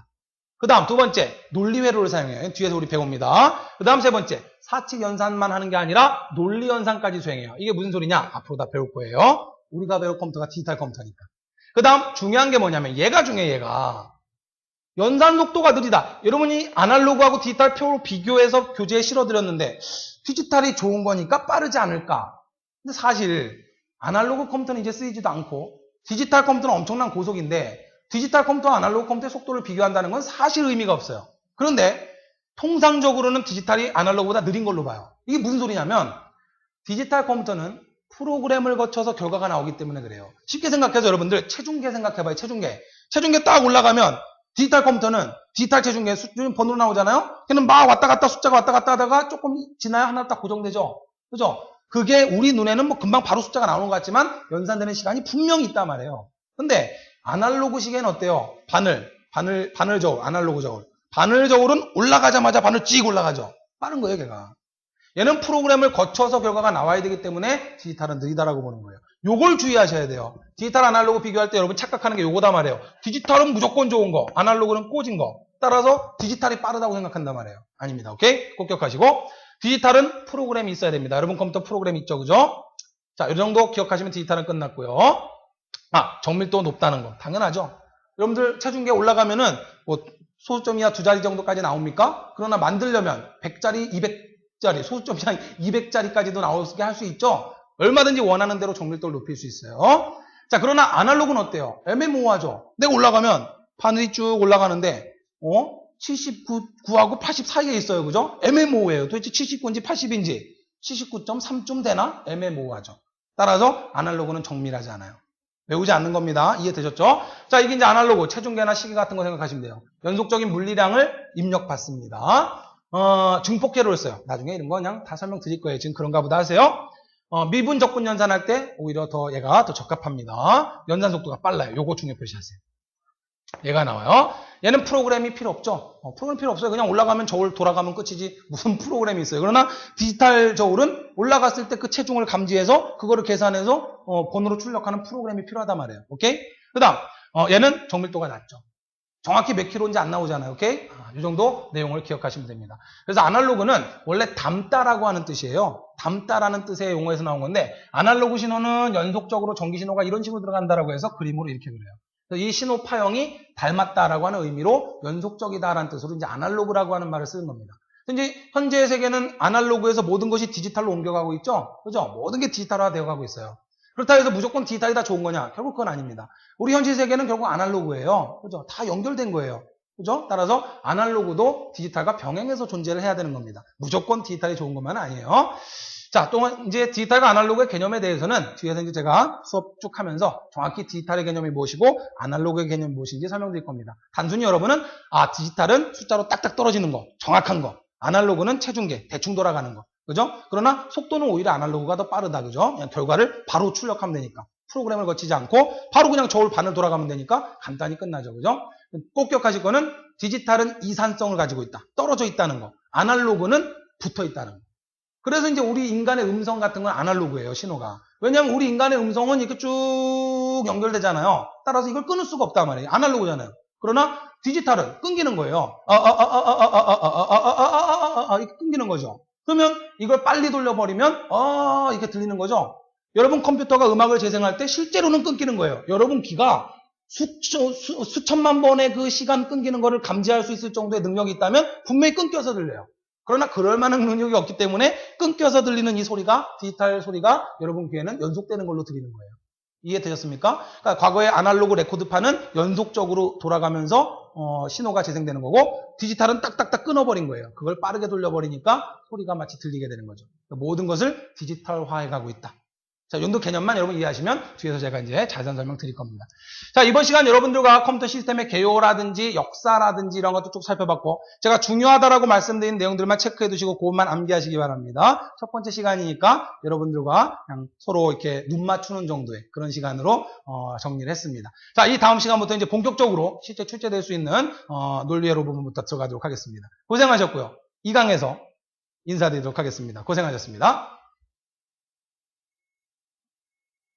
그 다음 두 번째 논리 회로를 사용해요. 뒤에서 우리 배웁니다. 그 다음 세 번째 사칙 연산만 하는 게 아니라 논리 연산까지 수행해요. 이게 무슨 소리냐? 앞으로 다 배울 거예요. 우리가 배울 컴퓨터가 디지털 컴퓨터니까. 그 다음 중요한 게 뭐냐면 얘가 중요해. 얘가 연산 속도가 느리다. 여러분이 아날로그하고 디지털 표로 비교해서 교재에 실어드렸는데 디지털이 좋은 거니까 빠르지 않을까? 근데 사실 아날로그 컴퓨터는 이제 쓰이지도 않고 디지털 컴퓨터는 엄청난 고속인데 디지털 컴퓨터와 아날로그 컴퓨터의 속도를 비교한다는 건 사실 의미가 없어요. 그런데 통상적으로는 디지털이 아날로그보다 느린 걸로 봐요. 이게 무슨 소리냐면 디지털 컴퓨터는 프로그램을 거쳐서 결과가 나오기 때문에 그래요. 쉽게 생각해서 여러분들 체중계 생각해봐요. 체중계. 체중계 딱 올라가면 디지털 컴퓨터는 디지털 체중계 수준 번호로 나오잖아요. 걔는 막 왔다 갔다 숫자가 왔다 갔다 하다가 조금 지나야 하나 딱 고정되죠. 그죠? 그게 우리 눈에는 뭐 금방 바로 숫자가 나오는 것 같지만 연산되는 시간이 분명히 있단 말이에요. 근데 아날로그 시계는 어때요? 바늘 저울, 아날로그 저울. 바늘 저울은 올라가자마자 바늘 찍 올라가죠. 빠른 거예요, 걔가. 얘는 프로그램을 거쳐서 결과가 나와야 되기 때문에 디지털은 느리다라고 보는 거예요. 요걸 주의하셔야 돼요. 디지털 아날로그 비교할 때 여러분 착각하는 게 요거다 말이에요. 디지털은 무조건 좋은 거, 아날로그는 꽂은 거. 따라서 디지털이 빠르다고 생각한단 말이에요. 아닙니다. 오케이? 꼭 기억하시고 디지털은 프로그램이 있어야 됩니다. 여러분 컴퓨터 프로그램 있죠, 그죠? 자, 이 정도 기억하시면 디지털은 끝났고요. 정밀도 높다는 거. 당연하죠. 여러분들 체중계 올라가면은 뭐 소수점 이하 2자리 정도까지 나옵니까? 그러나 만들려면 100자리, 200자리, 소수점이 한 200자리까지도 나오게 할 수 있죠? 얼마든지 원하는 대로 정밀도를 높일 수 있어요. 자, 그러나 아날로그는 어때요? 애매모호하죠? 내가 올라가면 바늘이 쭉 올라가는데 79하고 80 사이에 있어요. 그죠? 애매모호해요. 도대체 79인지 80인지 79.3쯤 되나? 애매모호하죠. 따라서 아날로그는 정밀하지 않아요. 외우지 않는 겁니다. 이해되셨죠? 자, 이게 이제 아날로그, 체중계나 시계 같은 거 생각하시면 돼요. 연속적인 물리량을 입력받습니다. 증폭회로를 써요. 나중에 이런 거 그냥 다 설명드릴 거예요. 지금 그런가 보다 하세요. 미분 적분 연산할 때 오히려 더 얘가 더 적합합니다. 연산 속도가 빨라요. 요거 중요 표시하세요. 얘가 나와요. 얘는 프로그램이 필요 없죠. 프로그램 필요 없어요. 그냥 올라가면 저울 돌아가면 끝이지 무슨 프로그램이 있어요. 그러나 디지털 저울은 올라갔을 때 그 체중을 감지해서 그거를 계산해서 번호로 출력하는 프로그램이 필요하단 말이에요. 오케이? 그 다음 얘는 정밀도가 낮죠. 정확히 몇 킬로인지 안 나오잖아요. 오케이? 이 정도 내용을 기억하시면 됩니다. 그래서 아날로그는 원래 담다라고 하는 뜻이에요. 담다라는 뜻의 용어에서 나온 건데 아날로그 신호는 연속적으로 전기 신호가 이런 식으로 들어간다라고 해서 그림으로 이렇게 그려요. 이 신호 파형이 닮았다라고 하는 의미로 연속적이다라는 뜻으로 이제 아날로그라고 하는 말을 쓰는 겁니다. 이제 현재의 세계는 아날로그에서 모든 것이 디지털로 옮겨가고 있죠. 그죠? 모든 게 디지털화 되어가고 있어요. 그렇다 해서 무조건 디지털이 다 좋은 거냐? 결국 그건 아닙니다. 우리 현실 세계는 결국 아날로그예요. 그죠? 다 연결된 거예요. 그죠? 따라서 아날로그도 디지털과 병행해서 존재를 해야 되는 겁니다. 무조건 디지털이 좋은 것만은 아니에요. 자, 또 이제 디지털과 아날로그의 개념에 대해서는 뒤에서 이제 제가 수업 쭉 하면서 정확히 디지털의 개념이 무엇이고 아날로그의 개념이 무엇인지 설명드릴 겁니다. 단순히 여러분은 디지털은 숫자로 딱딱 떨어지는 거, 정확한 거. 아날로그는 체중계, 대충 돌아가는 거. 그죠? 그러나 속도는 오히려 아날로그가 더 빠르다. 그죠? 그냥 결과를 바로 출력하면 되니까. 프로그램을 거치지 않고 바로 그냥 저울 바늘 돌아가면 되니까 간단히 끝나죠. 그죠? 꼭 기억하실 거는 디지털은 이산성을 가지고 있다. 떨어져 있다는 거. 아날로그는 붙어 있다는 거. 그래서 이제 우리 인간의 음성 같은 건 아날로그예요, 신호가. 왜냐하면 우리 인간의 음성은 이렇게 쭉 연결되잖아요. 따라서 이걸 끊을 수가 없단 말이에요. 아날로그잖아요. 그러나 디지털은 끊기는 거예요. 이렇게 끊기는 거죠. 그러면 이걸 빨리 돌려버리면 이렇게 들리는 거죠. 여러분 컴퓨터가 음악을 재생할 때 실제로는 끊기는 거예요. 여러분 귀가 수천만 번의 그 시간 끊기는 거를 감지할 수 있을 정도의 능력이 있다면 분명히 끊겨서 들려요. 그러나 그럴 만한 능력이 없기 때문에 끊겨서 들리는 이 소리가, 디지털 소리가 여러분 귀에는 연속되는 걸로 들리는 거예요. 이해되셨습니까? 그러니까 과거의 아날로그 레코드판은 연속적으로 돌아가면서 신호가 재생되는 거고 디지털은 딱딱딱 끊어버린 거예요. 그걸 빠르게 돌려버리니까 소리가 마치 들리게 되는 거죠. 그러니까 모든 것을 디지털화해 가고 있다. 자, 이 정도 개념만 여러분 이해하시면 뒤에서 제가 이제 자세한 설명 드릴 겁니다. 자, 이번 시간 여러분들과 컴퓨터 시스템의 개요라든지 역사라든지 이런 것도 쭉 살펴봤고, 제가 중요하다라고 말씀드린 내용들만 체크해 두시고 그것만 암기하시기 바랍니다. 첫 번째 시간이니까 여러분들과 그냥 서로 이렇게 눈 맞추는 정도의 그런 시간으로 정리를 했습니다. 자, 이 다음 시간부터 이제 본격적으로 실제 출제될 수 있는 논리회로 부분부터 들어가도록 하겠습니다. 고생하셨고요. 2강에서 인사드리도록 하겠습니다. 고생하셨습니다.